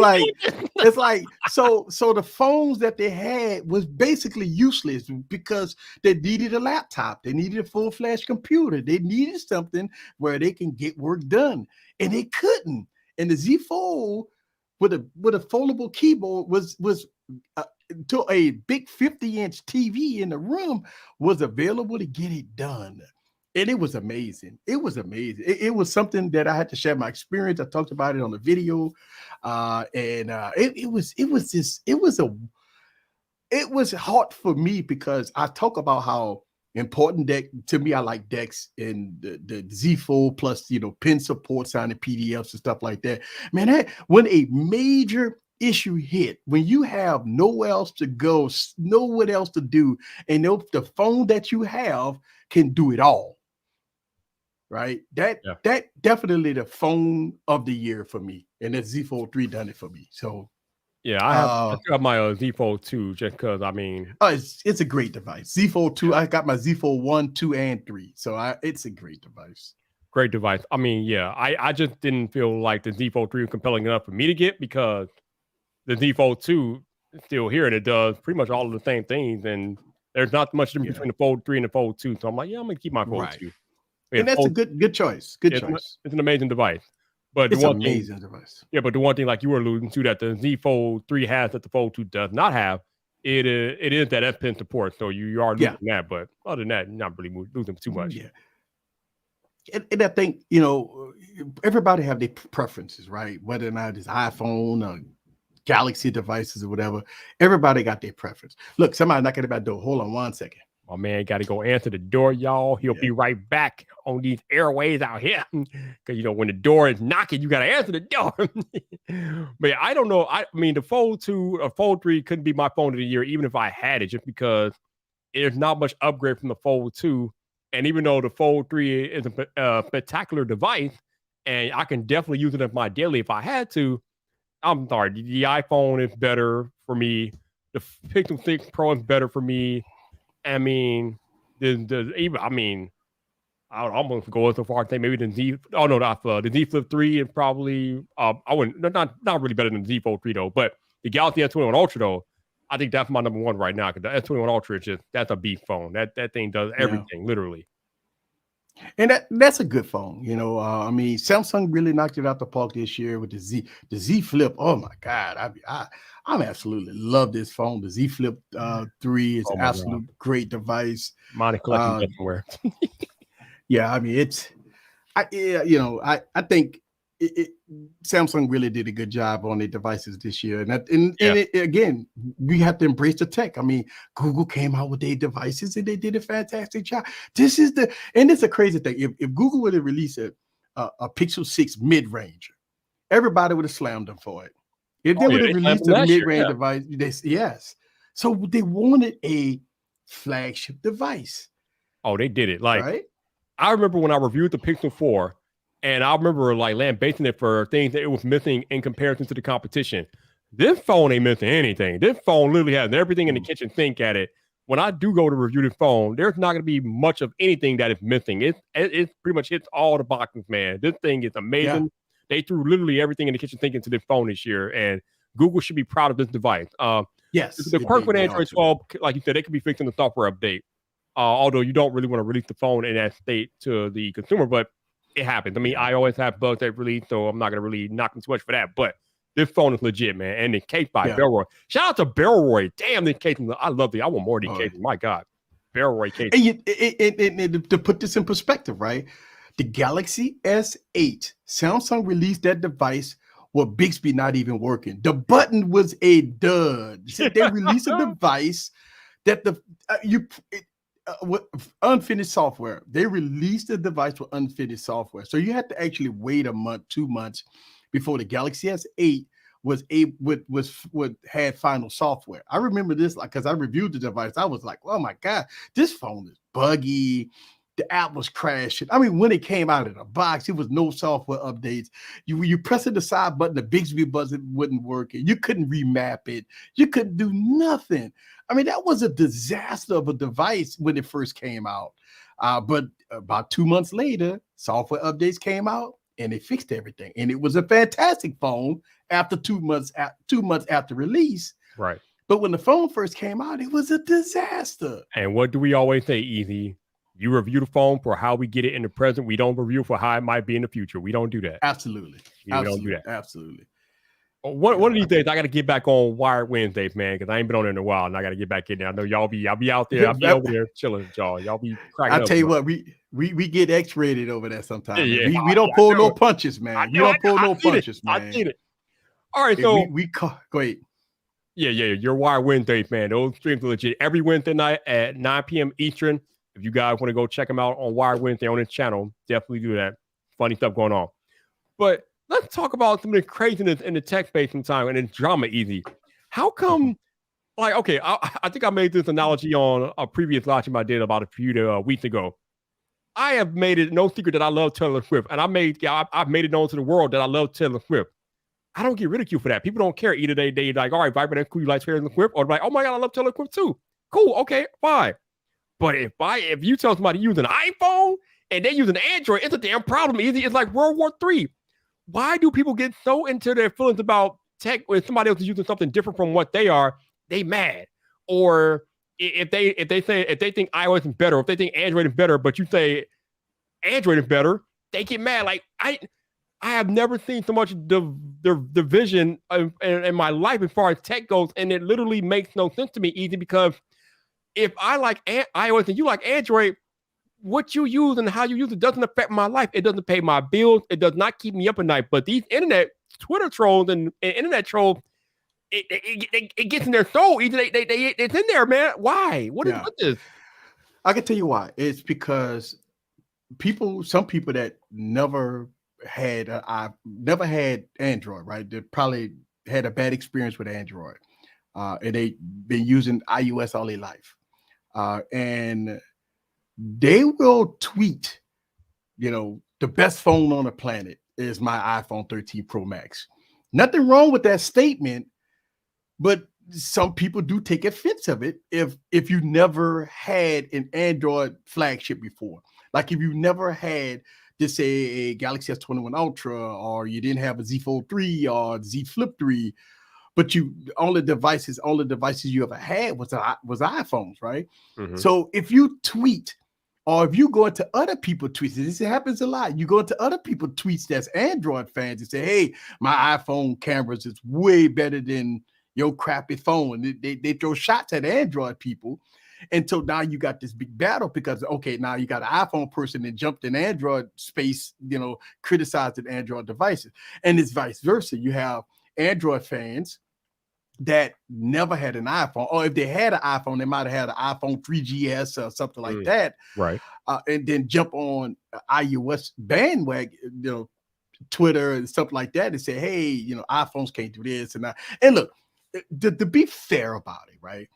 it's like so the phones that they had was basically useless because they needed a laptop, they needed a full-fledged computer, they needed something where they can get work done, and they couldn't. And the Z Fold with a foldable keyboard was to a big 50-inch TV in the room was available to get it done. And it was amazing. It was amazing. It was something that I had to share my experience. I talked about it on the video. It was hard for me because I talk about how important Dex to me. I like Dex and the Z Fold plus, pen support, signing PDFs and stuff like that. Man, when a major issue hit, when you have nowhere else to go, nowhere else to do, and the phone that you have can do it all. Right? That definitely the phone of the year for me. And that Z Fold 3 done it for me. So Yeah, I still have my Z Fold 2 just because it's a great device. Z Fold 2, I got my Z Fold 1, 2, and 3. So it's a great device. Great device. I mean, yeah, I just didn't feel like the Z Fold 3 was compelling enough for me to get because the Z Fold 2 is still here and it does pretty much all of the same things. And there's not much difference between the Fold 3 and the Fold 2. So I'm like, yeah, I'm going to keep my Fold 2. And that's a good choice. Good choice. It's an amazing device. But It's the an one thing, amazing device. yeah, but the one thing, like you were alluding to, that the Z Fold 3 has that the Fold 2 does not have, it is that S Pen support. So you are losing that. But other than that, you're not really losing too much. Yeah. And I think, everybody have their preferences, right? Whether or not it's iPhone or Galaxy devices or whatever, everybody got their preference. Look, somebody knocking at my door. Hold on 1 second. My man got to go answer the door, y'all. He'll be right back on these airways out here. Because, when the door is knocking, you got to answer the door. But I don't know. I mean, the Fold 2 or Fold 3 couldn't be my phone of the year, even if I had it, just because there's not much upgrade from the Fold 2. And even though the Fold 3 is a spectacular device, and I can definitely use it as my daily if I had to, I'm sorry, the iPhone is better for me. The Pixel 6 Pro is better for me. I mean, I would almost go so far to say maybe the the Z Flip 3 is probably I wouldn't not really better than the Z Fold 3 though, but the Galaxy S21 Ultra though, I think that's my number one right now because the S21 Ultra is that's a beast phone. That thing does everything literally. And that's a good phone, I mean, Samsung really knocked it out the park this year with the Z Flip. Oh my God, I'm absolutely love this phone. The Z Flip 3 is an absolute great device. Mine collecting somewhere. Yeah, I mean I think Samsung really did a good job on their devices this year, and again, we have to embrace the tech. I mean, Google came out with their devices and they did a fantastic job. It's a crazy thing. If Google would have released a Pixel 6 mid-range, everybody would have slammed them for it. If they would have released a mid-range device, so they wanted a flagship device. Oh, they did it. Like, right? I remember when I reviewed the Pixel 4. And I remember like lambasting it for things that it was missing in comparison to the competition. This phone ain't missing anything. This phone literally has everything in the kitchen sink at it. When I do go to review this phone, there's not going to be much of anything that is missing. It pretty much hits all the boxes, man. This thing is amazing. Yeah. They threw literally everything in the kitchen sink into this phone this year, and Google should be proud of this device. Yes. The quirk with Android 12, like you said, they could be fixing the software update. Although you don't really want to release the phone in that state to the consumer, but it happens. I mean, iOS have bugs that release, so I'm not going to really knock them too much for that. But this phone is legit, man. And the case by Bellroy. Shout out to Bellroy. Damn, this case. I love it. I want more of these cases. My God. Bellroy case. And to put this in perspective, right? The Galaxy S8, Samsung released that device with Bixby not even working. The button was a dud. They released a device that with unfinished software. They released the device with unfinished software, so you had to actually wait a month, 2 months before the Galaxy S8 had final software. I remember this because I reviewed the device. I was like, oh my God, this phone is buggy. The app was crashing. I mean, when it came out of the box, it was no software updates. You pressing the side button, the Bixby button wouldn't work. You couldn't remap it. You couldn't do nothing. I mean, that was a disaster of a device when it first came out. But about 2 months later, software updates came out and they fixed everything. And it was a fantastic phone after 2 months. 2 months after release, right? But when the phone first came out, it was a disaster. And what do we always say, Easy? You review the phone for how we get it in the present. We don't review for how it might be in the future. We don't do that. Absolutely. We don't do that. Absolutely. One of these days, I got to get back on Wired Wednesdays, man, because I ain't been on it in a while, and I got to get back in there. I know y'all be out there. I'll be over there chilling with y'all. Y'all be cracking up. I tell you what, we get X-rated over there sometimes. Yeah, we don't pull no punches, man. We don't pull no punches, man. I get it. All right, so go ahead. Yeah. Your Wired Wednesdays, man. Those streams are legit. Every Wednesday night at 9 p.m. Eastern. If you guys want to go check them out on Wired Wednesday on his channel, definitely do that. Funny stuff going on. But let's talk about some of the craziness in the tech space sometimes and the drama, Easy. How come, like, okay, I think I made this analogy on a previous live stream I did about a few weeks ago. I have made it no secret that I love Taylor Swift, and I've made it known to the world that I love Taylor Swift. I don't get ridiculed for that. People don't care. Either they like, all right, Viper, that's cool, you like Taylor Swift, or like, oh my God, I love Taylor Swift too. Cool, okay, fine. But if you tell somebody using an iPhone and they use an Android, it's a damn problem. Easy. It's like World War III. Why do people get so into their feelings about tech when somebody else is using something different from what they are? They mad. Or if they think iOS is better, or if they think Android is better, but you say Android is better, they get mad. Like I have never seen so much division in my life as far as tech goes, and it literally makes no sense to me. Easy because if I like iOS and you like Android, what you use and how you use it doesn't affect my life. It doesn't pay my bills. It does not keep me up at night. But these internet Twitter trolls and internet trolls, it gets in their soul. It's in there, man. Why? What is this? I can tell you why. It's because some people that never had Android, right? They probably had a bad experience with Android, and they been using iOS all their life, and they will tweet, the best phone on the planet is my iPhone 13 Pro Max. Nothing wrong with that statement, but some people do take offense of it if you never had an Android flagship before. Like if you never had, just say, a Galaxy S21 Ultra, or you didn't have a Z Fold 3 or Z Flip 3, but all the devices you ever had was iPhones, right? Mm-hmm. So if you tweet, or if you go into other people's tweets, this happens a lot. You go into other people's tweets that's Android fans and say, hey, my iPhone cameras is way better than your crappy phone. They throw shots at Android people. And so now you got this big battle because, okay, now you got an iPhone person that jumped in Android space, criticizing Android devices. And it's vice versa. You have Android fans that never had an iPhone, or if they had an iPhone, they might have had an iPhone 3GS or something like that. Right. And then jump on iOS bandwagon, Twitter and stuff like that, and say, hey, iPhones can't do this and that. And look, to be fair about it, right?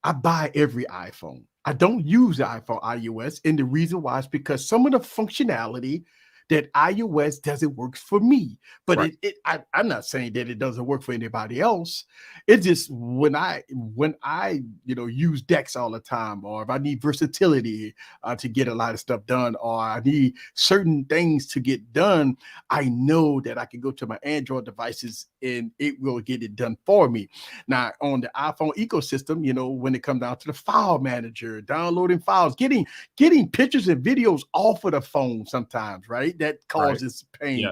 I buy every iPhone. I don't use the iPhone iOS. And the reason why is because some of the functionality that iOS doesn't work for me. But right. I'm not saying that it doesn't work for anybody else. It's just when I use Dex all the time, or if I need versatility to get a lot of stuff done, or I need certain things to get done, I know that I can go to my Android devices and it will get it done for me. Now, on the iPhone ecosystem, when it comes down to the file manager, downloading files, getting pictures and videos off of the phone sometimes, right? That causes pain. Yeah.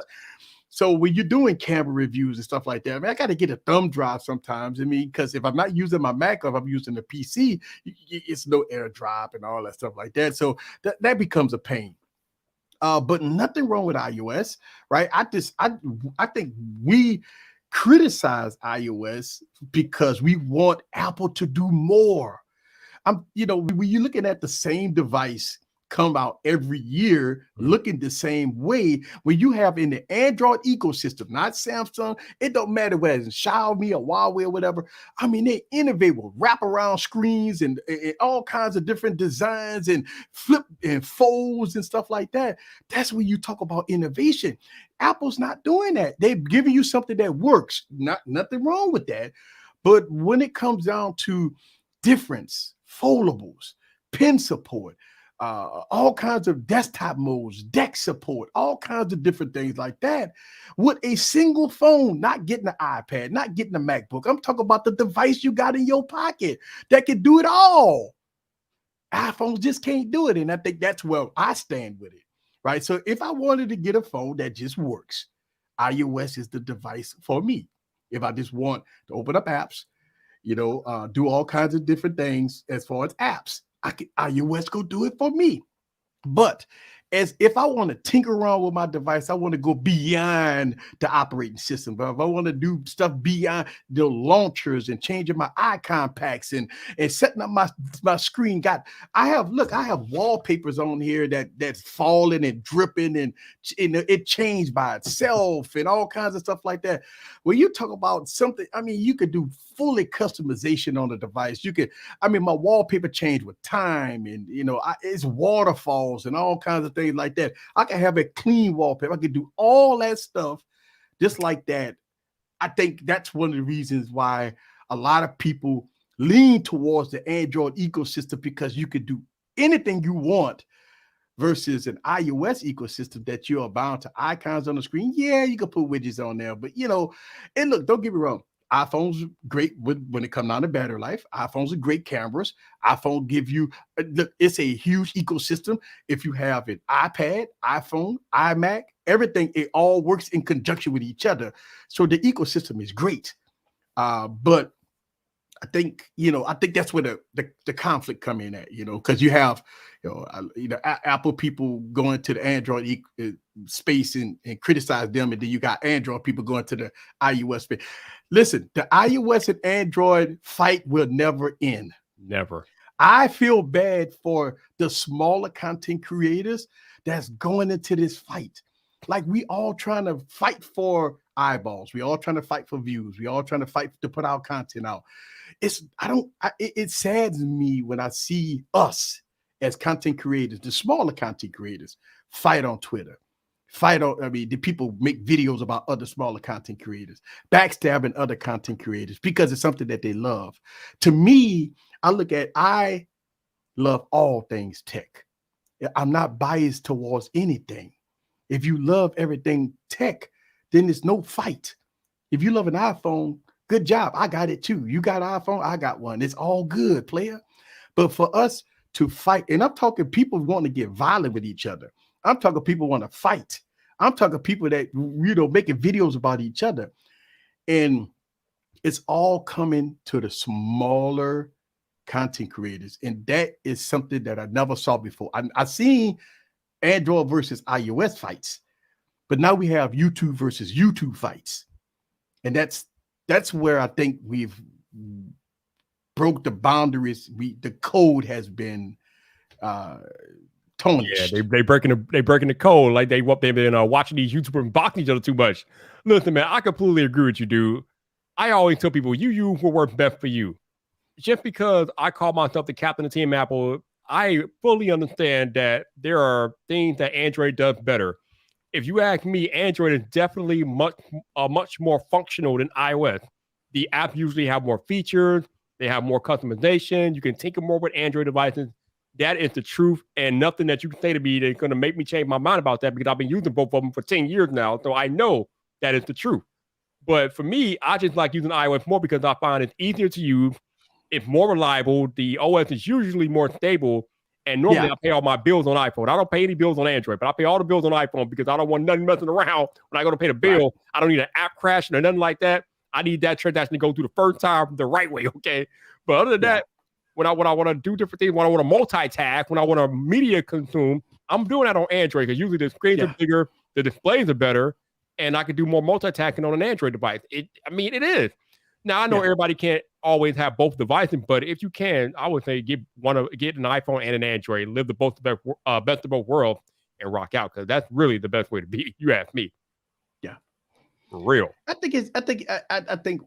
So when you're doing camera reviews and stuff like that, I got to get a thumb drive sometimes. Because if I'm not using my Mac, or if I'm using the PC, it's no AirDrop and all that stuff like that. So that becomes a pain. But nothing wrong with iOS, right? I think we criticize iOS because we want Apple to do more. When you're looking at the same device come out every year looking the same way, when you have in the Android ecosystem, not Samsung, it don't matter whether it's Xiaomi or Huawei or whatever. I mean, they innovate with wraparound screens and all kinds of different designs and flip and folds and stuff like that. That's when you talk about innovation. Apple's not doing that. They're giving you something that works. Nothing wrong with that. But when it comes down to difference, foldables, pen support, all kinds of desktop modes, deck support, all kinds of different things like that, with a single phone, not getting an iPad, not getting a MacBook. I'm talking about the device you got in your pocket that can do it all. iPhones just can't do it. And I think that's where I stand with it, right? So if I wanted to get a phone that just works, iOS is the device for me. If I just want to open up apps, do all kinds of different things as far as apps, iOS go do it for me. But as if I want to tinker around with my device, I want to go beyond the operating system. But if I want to do stuff beyond the launchers and changing my icon packs and setting up my screen, I have wallpapers on here that's falling and dripping and it changed by itself and all kinds of stuff like that. When you talk about something, I mean, you could do fully customization on the device. My wallpaper changed with time, and it's waterfalls and all kinds of things like that. I can have a clean wallpaper. I can do all that stuff just like that. I think that's one of the reasons why a lot of people lean towards the Android ecosystem, because you could do anything you want versus an iOS ecosystem that you are bound to icons on the screen. Yeah, you can put widgets on there, but and look, don't get me wrong. iPhones great when it comes down to battery life. iPhones are great cameras. iPhone give you look, it's a huge ecosystem. If you have an iPad, iPhone, iMac, everything, it all works in conjunction with each other. So the ecosystem is great. But I think that's where the conflict come in at, because you have Apple people going to the Android space and criticize them, and then you got Android people going to the iOS space. Listen, the iOS and Android fight will never end. Never. I feel bad for the smaller content creators that's going into this fight. Like, we all trying to fight for eyeballs. We all trying to fight for views. We all trying to fight to put our content out. It saddens me when I see us as content creators, the smaller content creators, fight on Twitter, the people make videos about other smaller content creators, backstabbing other content creators because it's something that they love. To me, I love all things tech. I'm not biased towards anything. If you love everything tech, then there's no fight. If you love an iPhone, good job. I got it too. You got an iPhone, I got one. It's all good, player. But for us to fight, and I'm talking people want to get violent with each other. I'm talking people want to fight. I'm talking people that, making videos about each other. And it's all coming to the smaller content creators. And that is something that I never saw before. I seen Android versus iOS fights, but now we have YouTube versus YouTube fights. And that's where I think we've broke the boundaries. The code has been tarnished. Yeah, they breaking the code. Like they've been watching these YouTubers boxing each other too much. Listen, man, I completely agree with you, dude. I always tell people, you use what works best for you. Just because I call myself the captain of Team Apple, I fully understand that there are things that Android does better. If you ask me, Android is definitely much more functional than iOS. The apps usually have more features. They have more customization. You can tinker more with Android devices. That is the truth, and nothing that you can say to me that's going to make me change my mind about that, because I've been using both of them for 10 years now, so I know that is the truth. But for me, I just like using iOS more because I find it's easier to use. It's more reliable. The OS is usually more stable. And normally I pay all my bills on iPhone. I don't pay any bills on Android, but I pay all the bills on iPhone because I don't want nothing messing around when I go to pay the bill. Right. I don't need an app crashing or nothing like that. I need that transaction to go through the first time the right way, okay? But other than that, when I want to do different things, when I want to multitask, when I want to media consume, I'm doing that on Android because usually the screens are bigger, the displays are better, and I can do more multitasking on an Android device. It is. Now, I know everybody can't always have both devices, but if you can, I would say get an iPhone and an Android, live the best of both worlds, and rock out, because that's really the best way to be. You ask me. Yeah, for real. I think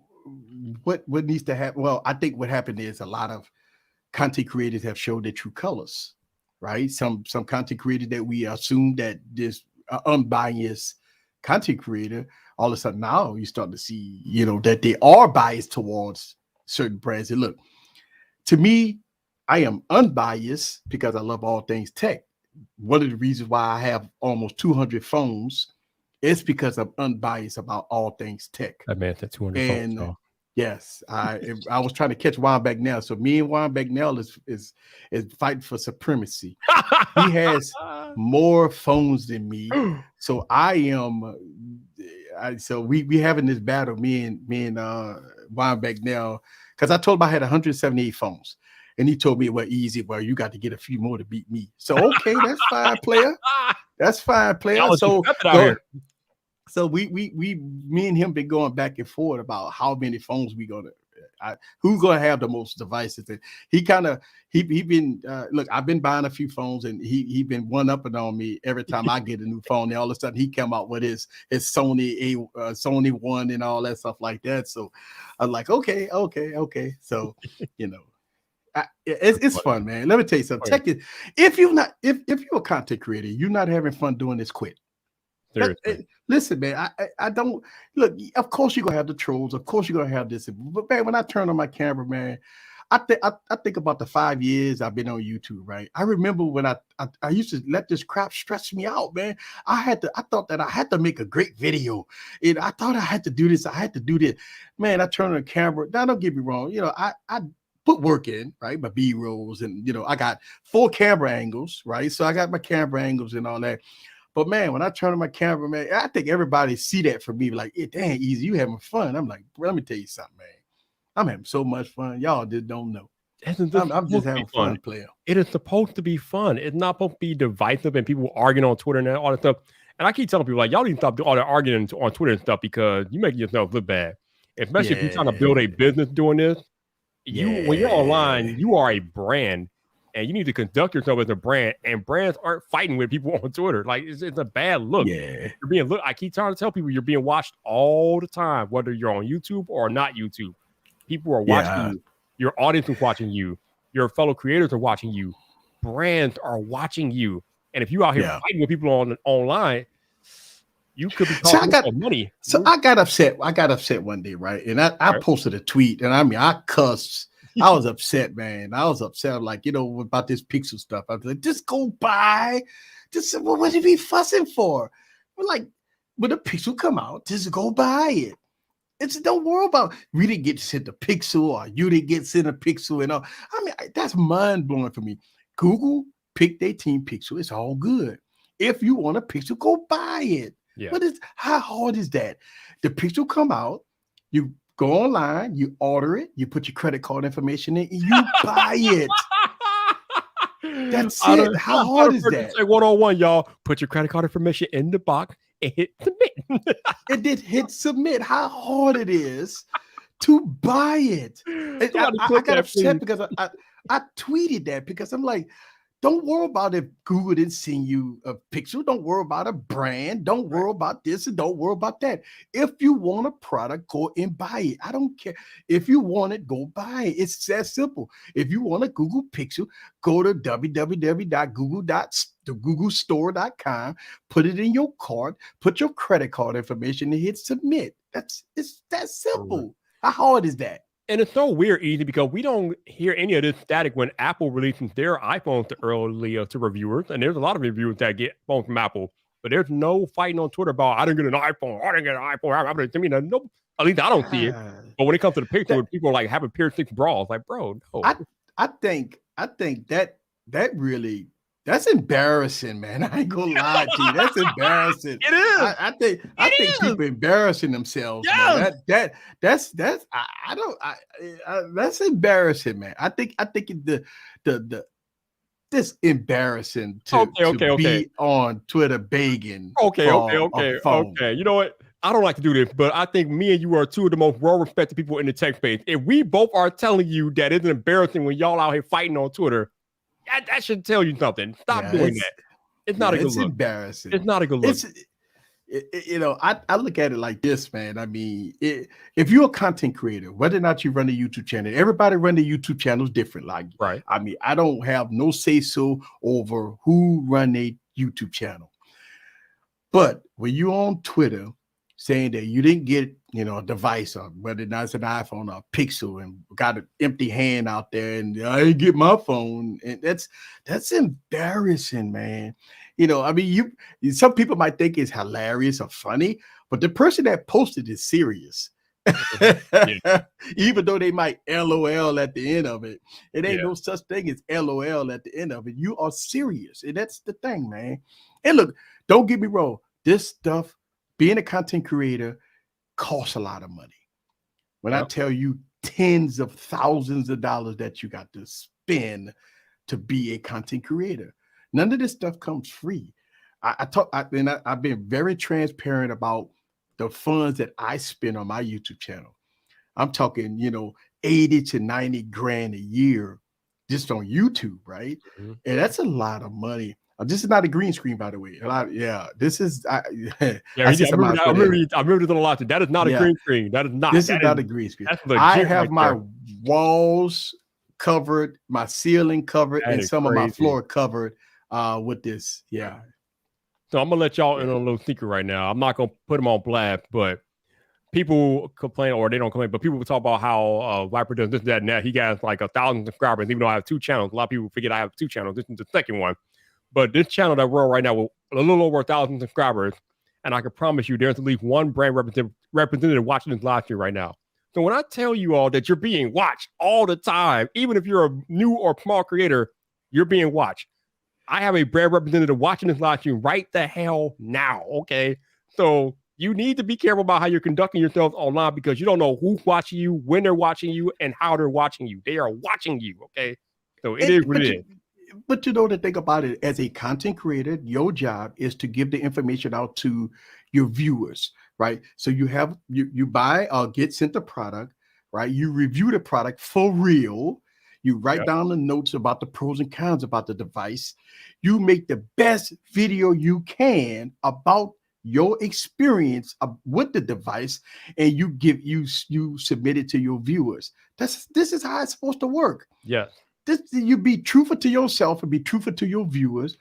what needs to happen. Well, I think what happened is a lot of content creators have showed their true colors, right? Some content creators that we assume that this unbiased content creator, all of a sudden now you start to see, that they are biased towards certain brands. And look, to me, I am unbiased because I love all things tech. One of the reasons why I have almost 200 phones is because I'm unbiased about all things tech. That man said 200 phones. So. Yes, I was trying to catch Juan Bagnell. So me and Juan Bagnell is fighting for supremacy. He has more phones than me, so I am. So we having this battle, me and Juan Bagnell, because I told him I had 178 phones, and he told me, well, easy, well, you got to get a few more to beat me. So okay, that's fine, player. That's fine, player. So me and him been going back and forth about how many phones who's gonna have the most devices. And he been look, I've been buying a few phones, and he been one-upping on me every time I get a new phone. And all of a sudden he come out with his Sony one and all that stuff like that. So I'm like, okay. So it's fun, man. Let me tell you something. Tech is, if you're a content creator, you're not having fun doing this, quit. Listen, man, I don't look. Of course, you're gonna have the trolls. Of course, you're gonna have this. But man, when I turn on my camera, man, I think about the 5 years I've been on YouTube, right? I remember when I used to let this crap stress me out, man. I thought that I had to make a great video. And I thought I had to do this. I had to do this. Man, I turned on the camera. Now, don't get me wrong. You know, I put work in, right? My B-rolls, and, you know, I got 4 camera angles, right? So I got my camera angles and all that. But man, when I turn on my camera, man, I think everybody see that for me, like, it ain't easy. You having fun. I'm like, bro, let me tell you something, man. I'm having so much fun. Y'all just don't know. I'm just having fun playing. It is supposed to be fun. It's not supposed to be divisive and people arguing on Twitter and all that stuff. And I keep telling people, like, y'all need to stop doing all that arguing on Twitter and stuff, because you make yourself look bad. Especially if you're trying to build a business doing this. When you're online, you are a brand. And you need to conduct yourself as a brand, and brands aren't fighting with people on Twitter. Like, it's a bad look. Yeah. You're being looked. I keep trying to tell people you're being watched all the time, whether you're on YouTube or not YouTube. People are watching you. Your audience is watching you. Your fellow creators are watching you. Brands are watching you. And if you out here fighting with people online, you could be calling money. So I got upset. I got upset one day, right? And I posted a tweet, and I mean, I cussed. I was upset, man. I was upset. I'm like, you know, about this Pixel stuff. I was like, just go buy. Just, well, what are we fussing for? We're like, when the Pixel come out, just go buy it. It's don't worry about we didn't get sent a Pixel or you didn't get sent a Pixel and all. I mean, that's mind blowing for me. Google picked their team Pixel. It's all good. If you want a Pixel, go buy it. Yeah. But how hard is that? The Pixel come out, you go online, you order it, you put your credit card information in, and you buy it. That's it. How hard is that? Say 101, y'all. Put your credit card information in the box and hit submit. It did hit submit. How hard it is to buy it. I got upset because I tweeted that because I'm like, don't worry about if Google didn't send you a Pixel. Don't worry about a brand. Don't worry about this and don't worry about that. If you want a product, go and buy it. I don't care. If you want it, go buy it. It's that simple. If you want a Google Pixel, go to www.googlestore.com, put it in your cart, put your credit card information and hit submit. It's that simple. How hard is that? And it's so weird, easy, because we don't hear any of this static when Apple releases their iPhones early to reviewers. And there's a lot of reviewers that get phones from Apple, but there's no fighting on Twitter about, I didn't get an iPhone. I didn't get an iPhone. I mean, no, at least I don't see it. But when it comes to the picture, people are like having Pier 6 brawls, like, bro, no. I think that really, that's embarrassing, man. I ain't gonna lie to you. That's embarrassing. It is. I think people embarrassing themselves. Yes. Man. That's embarrassing, man. I think this embarrassing to be on Twitter begging. Okay. You know what? I don't like to do this, but I think me and you are two of the most well-respected people in the tech space. If we both are telling you that it's embarrassing when y'all out here fighting on Twitter, that should tell you something. Stop doing that. It's not a good look. It's embarrassing. It's not a good look. You know, I look at it like this, man. I mean, if you're a content creator, whether or not you run a YouTube channel, everybody run the YouTube channels different. Like, right. I mean, I don't have no say-so over who run a YouTube channel. But when you're on Twitter saying that you didn't get, you know, a device, or whether it's an iPhone or a Pixel, and got an empty hand out there, and I didn't get my phone, and that's embarrassing, man. You know, I mean, some people might think it's hilarious or funny, but the person that posted is serious. Even though they might LOL at the end of it, it ain't no such thing as LOL at the end of it. You are serious, and that's the thing, man. And look, don't get me wrong, this stuff, being a content creator, costs a lot of money. When I tell you tens of thousands of dollars that you got to spend to be a content creator, none of this stuff comes free. I've been very transparent about the funds that I spend on my YouTube channel. I'm talking, you know, 80 to 90 grand a year just on YouTube, right? Mm-hmm. And that's a lot of money. This is not a green screen, by the way. This is. I remember this a lot. That is not a green screen. That is not. This is not a green screen. I have my walls covered, my ceiling covered, and some of my floor covered with this. Yeah. So I'm gonna let y'all in on a little secret right now. I'm not gonna put them on blast, but people complain, or they don't complain, but people talk about how Viper does this, that, and that. He got like 1,000 subscribers, even though I have 2 channels. A lot of people forget I have 2 channels. This is the second one. But this channel that we're on right now with a little over 1,000 subscribers, and I can promise you there's at least one brand representative watching this live stream right now. So when I tell you all that you're being watched all the time, even if you're a new or small creator, you're being watched. I have a brand representative watching this live stream right the hell now, okay? So you need to be careful about how you're conducting yourself online, because you don't know who's watching you, when they're watching you, and how they're watching you. They are watching you, okay? So it is what it is. But you know, the thing about it, as a content creator, your job is to give the information out to your viewers, right? So you buy or get sent the product, right? You review the product for real. You write down the notes about the pros and cons about the device. You make the best video you can about your experience with the device, and you submit it to your viewers. This is how it's supposed to work. Yes. You be truthful to yourself and be truthful to your viewers.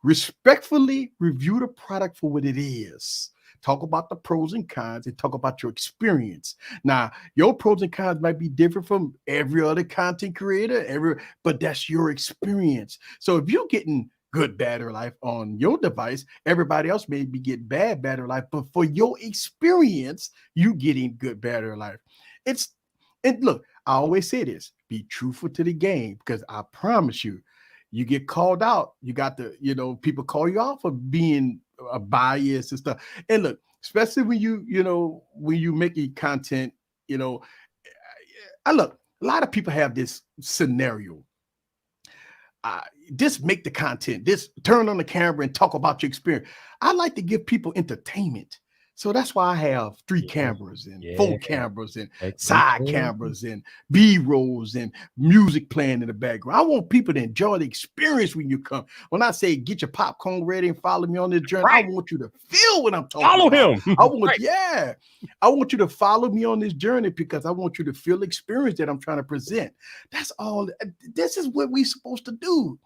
Respectfully review the product for what it is. Talk about the pros and cons and talk about your experience. Now, your pros and cons might be different from every other content creator, but that's your experience. So if you're getting good battery life on your device, everybody else may be getting bad battery life, but for your experience, you getting good battery life. And look, I always say this, be truthful to the game, because I promise you, you get called out. You got to, people call you out for being a bias and stuff. And look, especially when you making content, look, a lot of people have this scenario. Just make the content, just turn on the camera and talk about your experience. I like to give people entertainment. So that's why I have 3 cameras and 4 cameras and side cameras and B-rolls and music playing in the background. I want people to enjoy the experience when you come. When I say get your popcorn ready and follow me on this journey, I want you to feel what I'm talking about. Follow him. I want you to follow me on this journey, because I want you to feel the experience that I'm trying to present. That's all. This is what we're supposed to do.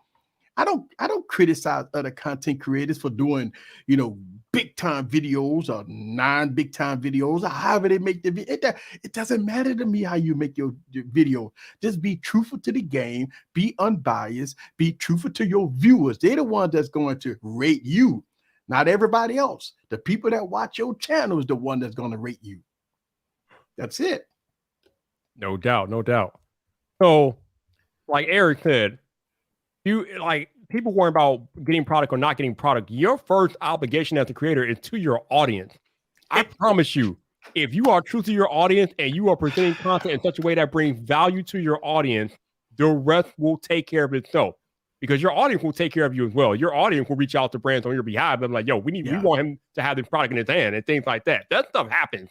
I don't criticize other content creators for doing, big time videos or non-big time videos, or however they make the video. It doesn't matter to me how you make your video. Just be truthful to the game, be unbiased, be truthful to your viewers. They're the ones that's going to rate you, not everybody else. The people that watch your channel is the one that's going to rate you. That's it. No doubt, no doubt. So, like Eric said, people worry about getting product or not getting product. Your first obligation as a creator is to your audience. I promise you, if you are true to your audience and you are presenting content in such a way that brings value to your audience, the rest will take care of itself, because your audience will take care of you as well. Your audience will reach out to brands on your behalf and be like, yo, we want him to have this product in his hand and things like that. That stuff happens.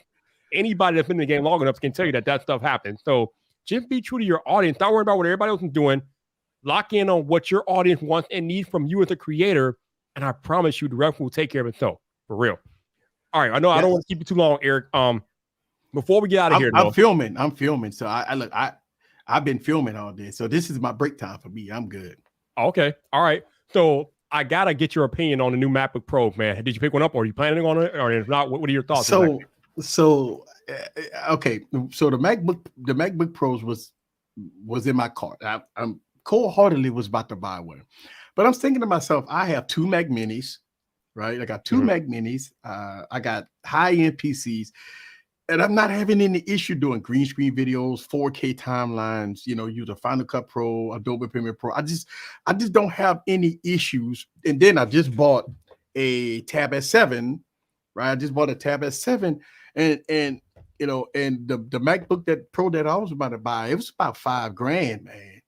Anybody that's been in the game long enough can tell you that stuff happens. So just be true to your audience. Don't worry about what everybody else is doing. Lock in on what your audience wants and needs from you as a creator, and I promise you the rest will take care of itself, for real. All right, I know I don't want to keep you too long, Eric. Before we get out of here, I'm filming. So I've been filming all day, so this is my break time for me. I'm good. Okay, all right. So I gotta get your opinion on the new MacBook Pro, man. Did you pick one up, or are you planning on it, or if not, what are your thoughts? Okay. So the MacBook Pros was in my cart. I'm cold-heartedly was about to buy one, but I'm thinking to myself, I have 2 Mac Minis, right? I got 2 Mac Minis. I got high-end PCs, and I'm not having any issue doing green screen videos, 4K timelines, use a Final Cut Pro, Adobe Premiere Pro. I just don't have any issues. And then I just bought a Tab S7, right? I just bought a Tab S7, and the MacBook Pro that I was about to buy, it was about $5,000, man.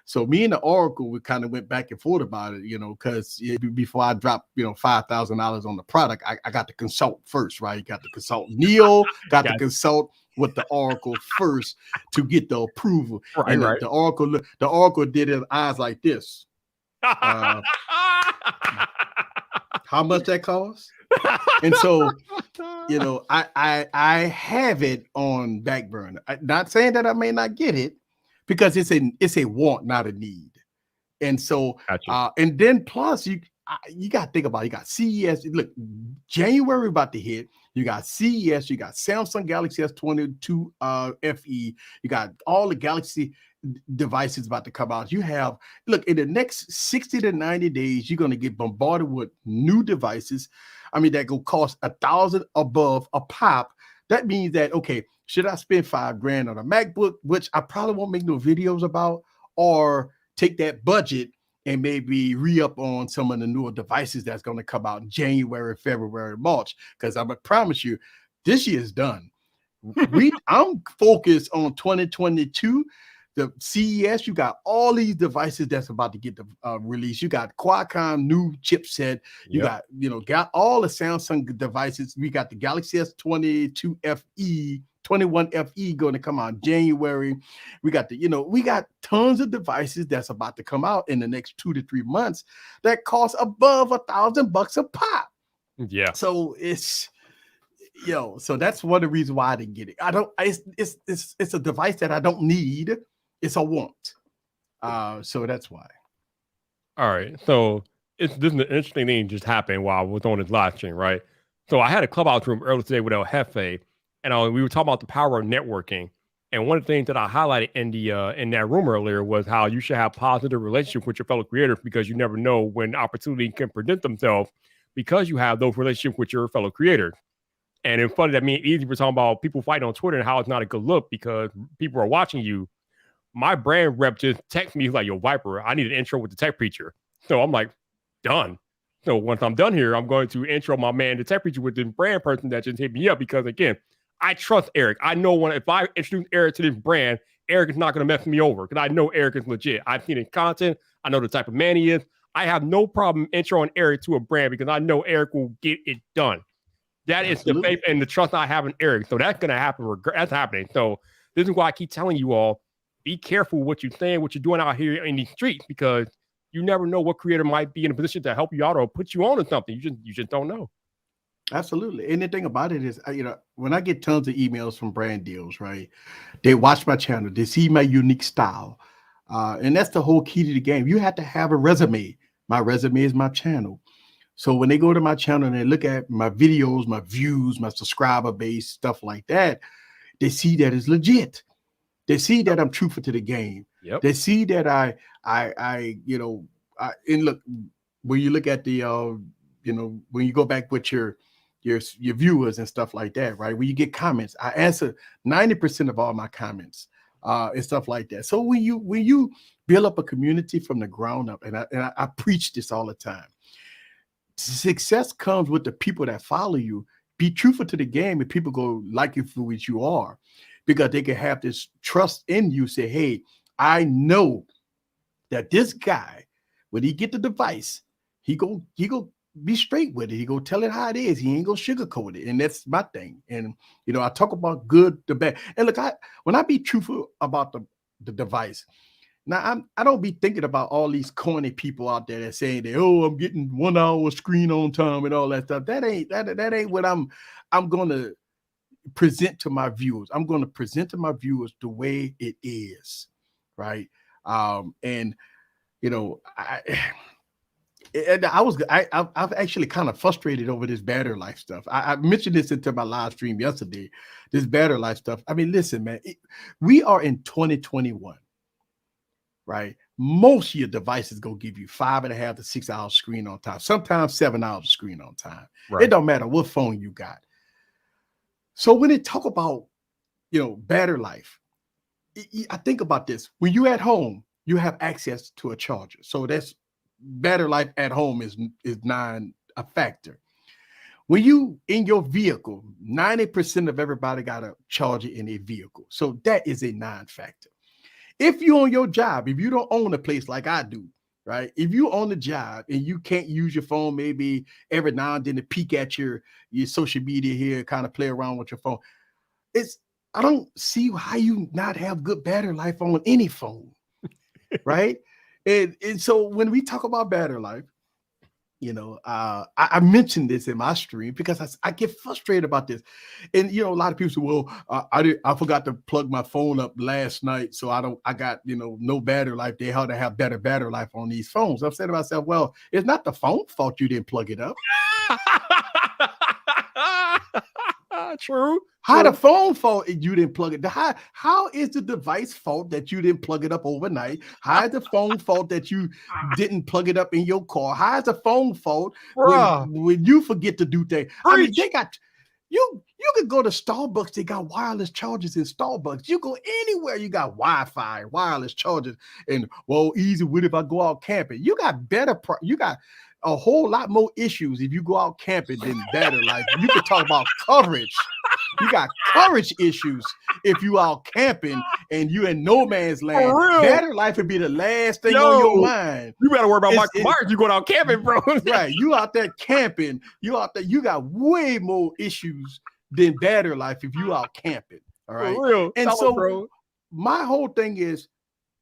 So me and the Oracle, we kind of went back and forth about it, because before I dropped, $5,000 on the product, I got to consult first, right? Got to consult Neil, got to consult with the Oracle first to get the approval. Right, and right. The Oracle did his eyes like this. How much that costs? And so, I have it on back burner. Not saying that I may not get it, because it's a want, not a need. And so, Gotcha. And then plus you got to think about it. You got CES. Look, January about to hit. You got CES. You got Samsung Galaxy S22 FE. You got all the Galaxy devices about to come out. You have, look, in the next 60 to 90 days, you're going to get bombarded with new devices. I mean, that will cost $1,000 above a pop. That means that, okay, should I spend $5,000 on a MacBook, which I probably won't make no videos about, or take that budget and maybe re-up on some of the newer devices that's going to come out in January, February, March? Because I'm going to promise you, this year is done. I'm focused on 2022. The CES, you got all these devices that's about to get the release. You got Qualcomm new chipset. You got all the Samsung devices. We got the Galaxy S22 FE, 21 FE going to come out in January. We got we got tons of devices that's about to come out in the next 2 to 3 months that cost above $1,000 a pop. Yeah. So it's so that's one of the reasons why I didn't get it. It's a device that I don't need. It's a want. So that's why. All right. So this is an interesting thing just happened while I was on this live stream, right? So I had a clubhouse room earlier today with El Jefe, and we were talking about the power of networking. And one of the things that I highlighted in that room earlier was how you should have positive relationships with your fellow creators, because you never know when opportunity can present themselves because you have those relationships with your fellow creators. And it's funny that me and Easy were talking about people fighting on Twitter and how it's not a good look because people are watching you. My brand rep just texted me, he's like, yo, Viper, I need an intro with the tech preacher. So I'm like, done. So once I'm done here, I'm going to intro my man, the tech preacher, with the brand person that just hit me up, because again, I trust Eric. I know if I introduce Eric to this brand, Eric is not going to mess me over because I know Eric is legit. I've seen his content. I know the type of man he is. I have no problem introing Eric to a brand because I know Eric will get it done. That Absolutely. Is the faith and the trust I have in Eric. So that's going to happen. That's happening. So this is why I keep telling you all, be careful what you're saying, what you're doing out here in these streets, because you never know what creator might be in a position to help you out or put you on to something. You just don't know. Absolutely. And the thing about it is, when I get tons of emails from brand deals, right? They watch my channel, they see my unique style. And that's the whole key to the game. You have to have a resume. My resume is my channel. So when they go to my channel and they look at my videos, my views, my subscriber base, stuff like that, they see that it's legit. They see that I'm truthful to the game. Yep. They see that and look, when you look at the, when you go back with your viewers and stuff like that, right? When you get comments, I answer 90% of all my comments and stuff like that. So when you build up a community from the ground up, and I preach this all the time, success comes with the people that follow you. Be truthful to the game, and people go like you for what you are, because they can have this trust in you. Say, hey, I know that this guy, when he get the device, he go be straight with it. He go tell it how it is. He ain't gonna sugarcoat it. And that's my thing. And I talk about good, the bad. And look, when I be truthful about the device, now I don't be thinking about all these corny people out there that saying that, oh, I'm getting 1 hour screen on time and all that stuff. That ain't what I'm gonna present to my viewers. I'm gonna present to my viewers the way it is, right? And I've actually kind of frustrated over this battery life stuff. I mentioned this into my live stream yesterday, this battery life stuff. I mean, listen, man, we are in 2021, right? Most of your devices go give you 5.5 to 6 hours screen on time, sometimes 7 hours of screen on time. Right. It don't matter what phone you got. So when they talk about, battery life, I think about this. When you're at home, you have access to a charger. So that's battery life at home is not a factor. When you in your vehicle, 90% of everybody got a charger in a vehicle. So that is a non-factor. If you're on your job, if you don't own a place like I do, right? If you own a job and you can't use your phone, maybe every now and then to peek at your social media here, kind of play around with your phone. I don't see how you not have good battery life on any phone, right? And so when we talk about battery life, I mentioned this in my stream because I get frustrated about this. And, a lot of people say, well, I forgot to plug my phone up last night. So I got, no battery life. They ought to have better battery life on these phones. I'm saying to myself, well, it's not the phone fault you didn't plug it up. True. How the phone fault you didn't plug it? How is the device fault that you didn't plug it up overnight? How is the phone fault that you didn't plug it up in your car? How is the phone fault when you forget to do things? I mean, they got you could go to Starbucks, they got wireless chargers in Starbucks. You go anywhere, you got Wi-Fi, wireless chargers, and easy with if I go out camping. You got you got a whole lot more issues if you go out camping than battery life. You could talk about coverage. You got coverage issues if you out camping and you in no man's land. Battery life would be the last thing on your mind. You better worry about Michael Myers. You going out camping, bro. Right. You out there camping. You out there. You got way more issues than battery life if you out camping. All right. For real. And so my whole thing is,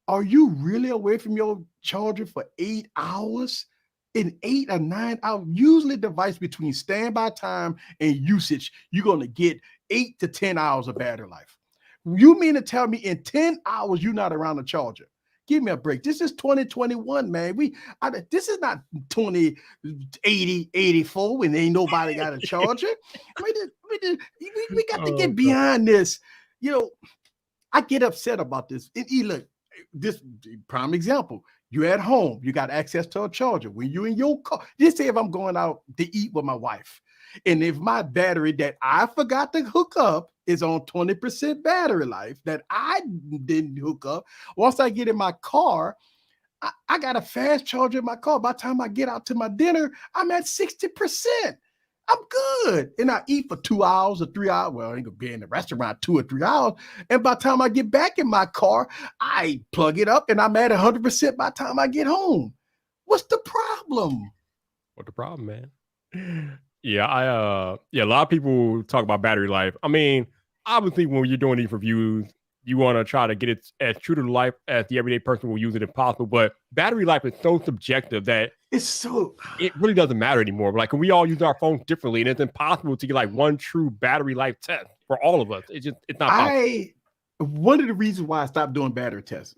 are you really away from your charger for 8 hours? In 8 or 9 hours, usually device between standby time and usage, you're going to get 8 to 10 hours of battery life. You mean to tell me in 10 hours you're not around the charger? Give me a break. This is 2021, man. This is not 2080, 84 when ain't nobody got a charger. We got to get beyond this. I get upset about this. Look, this prime example. You're at home. You got access to a charger. When you're in your car, just say if I'm going out to eat with my wife, and if my battery that I forgot to hook up is on 20% battery life that I didn't hook up, once I get in my car, I got a fast charger in my car. By the time I get out to my dinner, I'm at 60%. I'm good. And I eat for 2 hours or 3 hours. Well, I ain't gonna be in the restaurant 2 or 3 hours. And by the time I get back in my car, I plug it up and I'm at 100% by the time I get home. What's the problem? What the problem, man? Yeah, a lot of people talk about battery life. I mean, obviously when you're doing these reviews, you want to try to get it as true to life as the everyday person will use it if possible. But battery life is so subjective that it really doesn't matter anymore. Like, we all use our phones differently, and it's impossible to get like one true battery life test for all of us. It's not possible. One of the reasons why I stopped doing battery tests,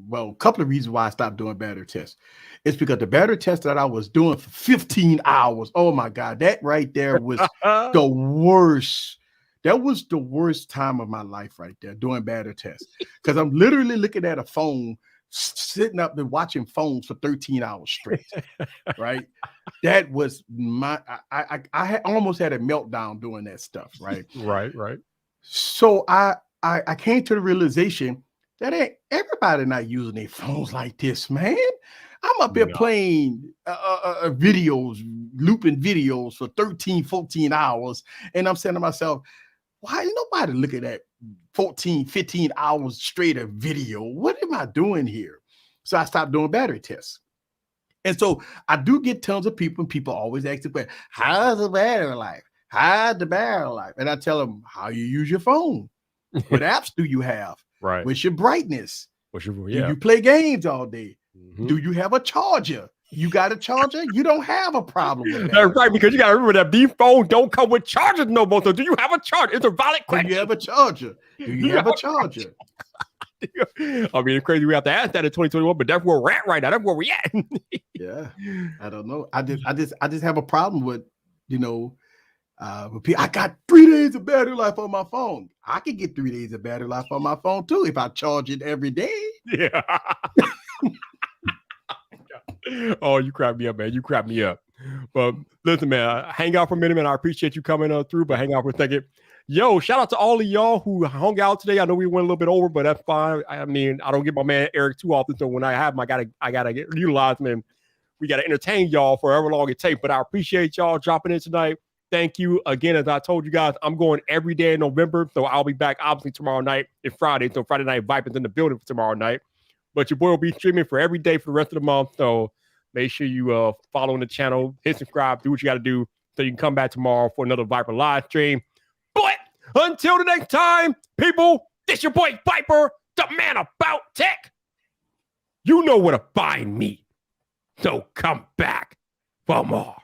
well, a couple of reasons why I stopped doing battery tests, it's because the battery test that I was doing for 15 hours, oh my God, that right there was the worst. That was the worst time of my life right there, doing battery tests. Because I'm literally looking at a phone, sitting up and watching phones for 13 hours straight, right? That was I almost had a meltdown doing that stuff, right? Right. So I came to the realization that everybody not using their phones like this, man. I'm up here playing videos, looping videos for 13, 14 hours. And I'm saying to myself, why ain't nobody looking at 14, 15 hours straight of video? What am I doing here? So I stopped doing battery tests. And so I do get tons of people, and people always ask the question, how's the battery life? How's the battery life? And I tell them, how you use your phone. What apps do you have? Right. What's your brightness? Do you play games all day? Mm-hmm. Do you have a charger? You got a charger? You don't have a problem with that. That's right, because you got to remember that these phones don't come with chargers no more. So do you have a charger? It's a valid question. Do you have a charger? Do you have a charger? I mean, it's crazy we have to ask that in 2021, but that's where we're at right now. That's where we're at. Yeah, I don't know. I just have a problem with, I got 3 days of battery life on my phone. I can get 3 days of battery life on my phone too if I charge it every day. Yeah. Oh, you crack me up, man. You crack me up. But listen, man, hang out for a minute, man. I appreciate you coming through, but hang out for a second. Yo, shout out to all of y'all who hung out today. I know we went a little bit over, but that's fine. I mean, I don't get my man Eric too often, so when I have him, I gotta get utilized, man. We gotta entertain y'all for however long it takes. But I appreciate y'all dropping in tonight. Thank you again. As I told you guys, I'm going every day in November, so I'll be back obviously tomorrow night and Friday. So Friday night, Vype is in the building for tomorrow night. But your boy will be streaming for every day for the rest of the month. So make sure you follow the channel, hit subscribe, do what you got to do so you can come back tomorrow for another Viper live stream. But until the next time, people, this your boy Viper, the man about tech. You know where to find me. So come back. for more.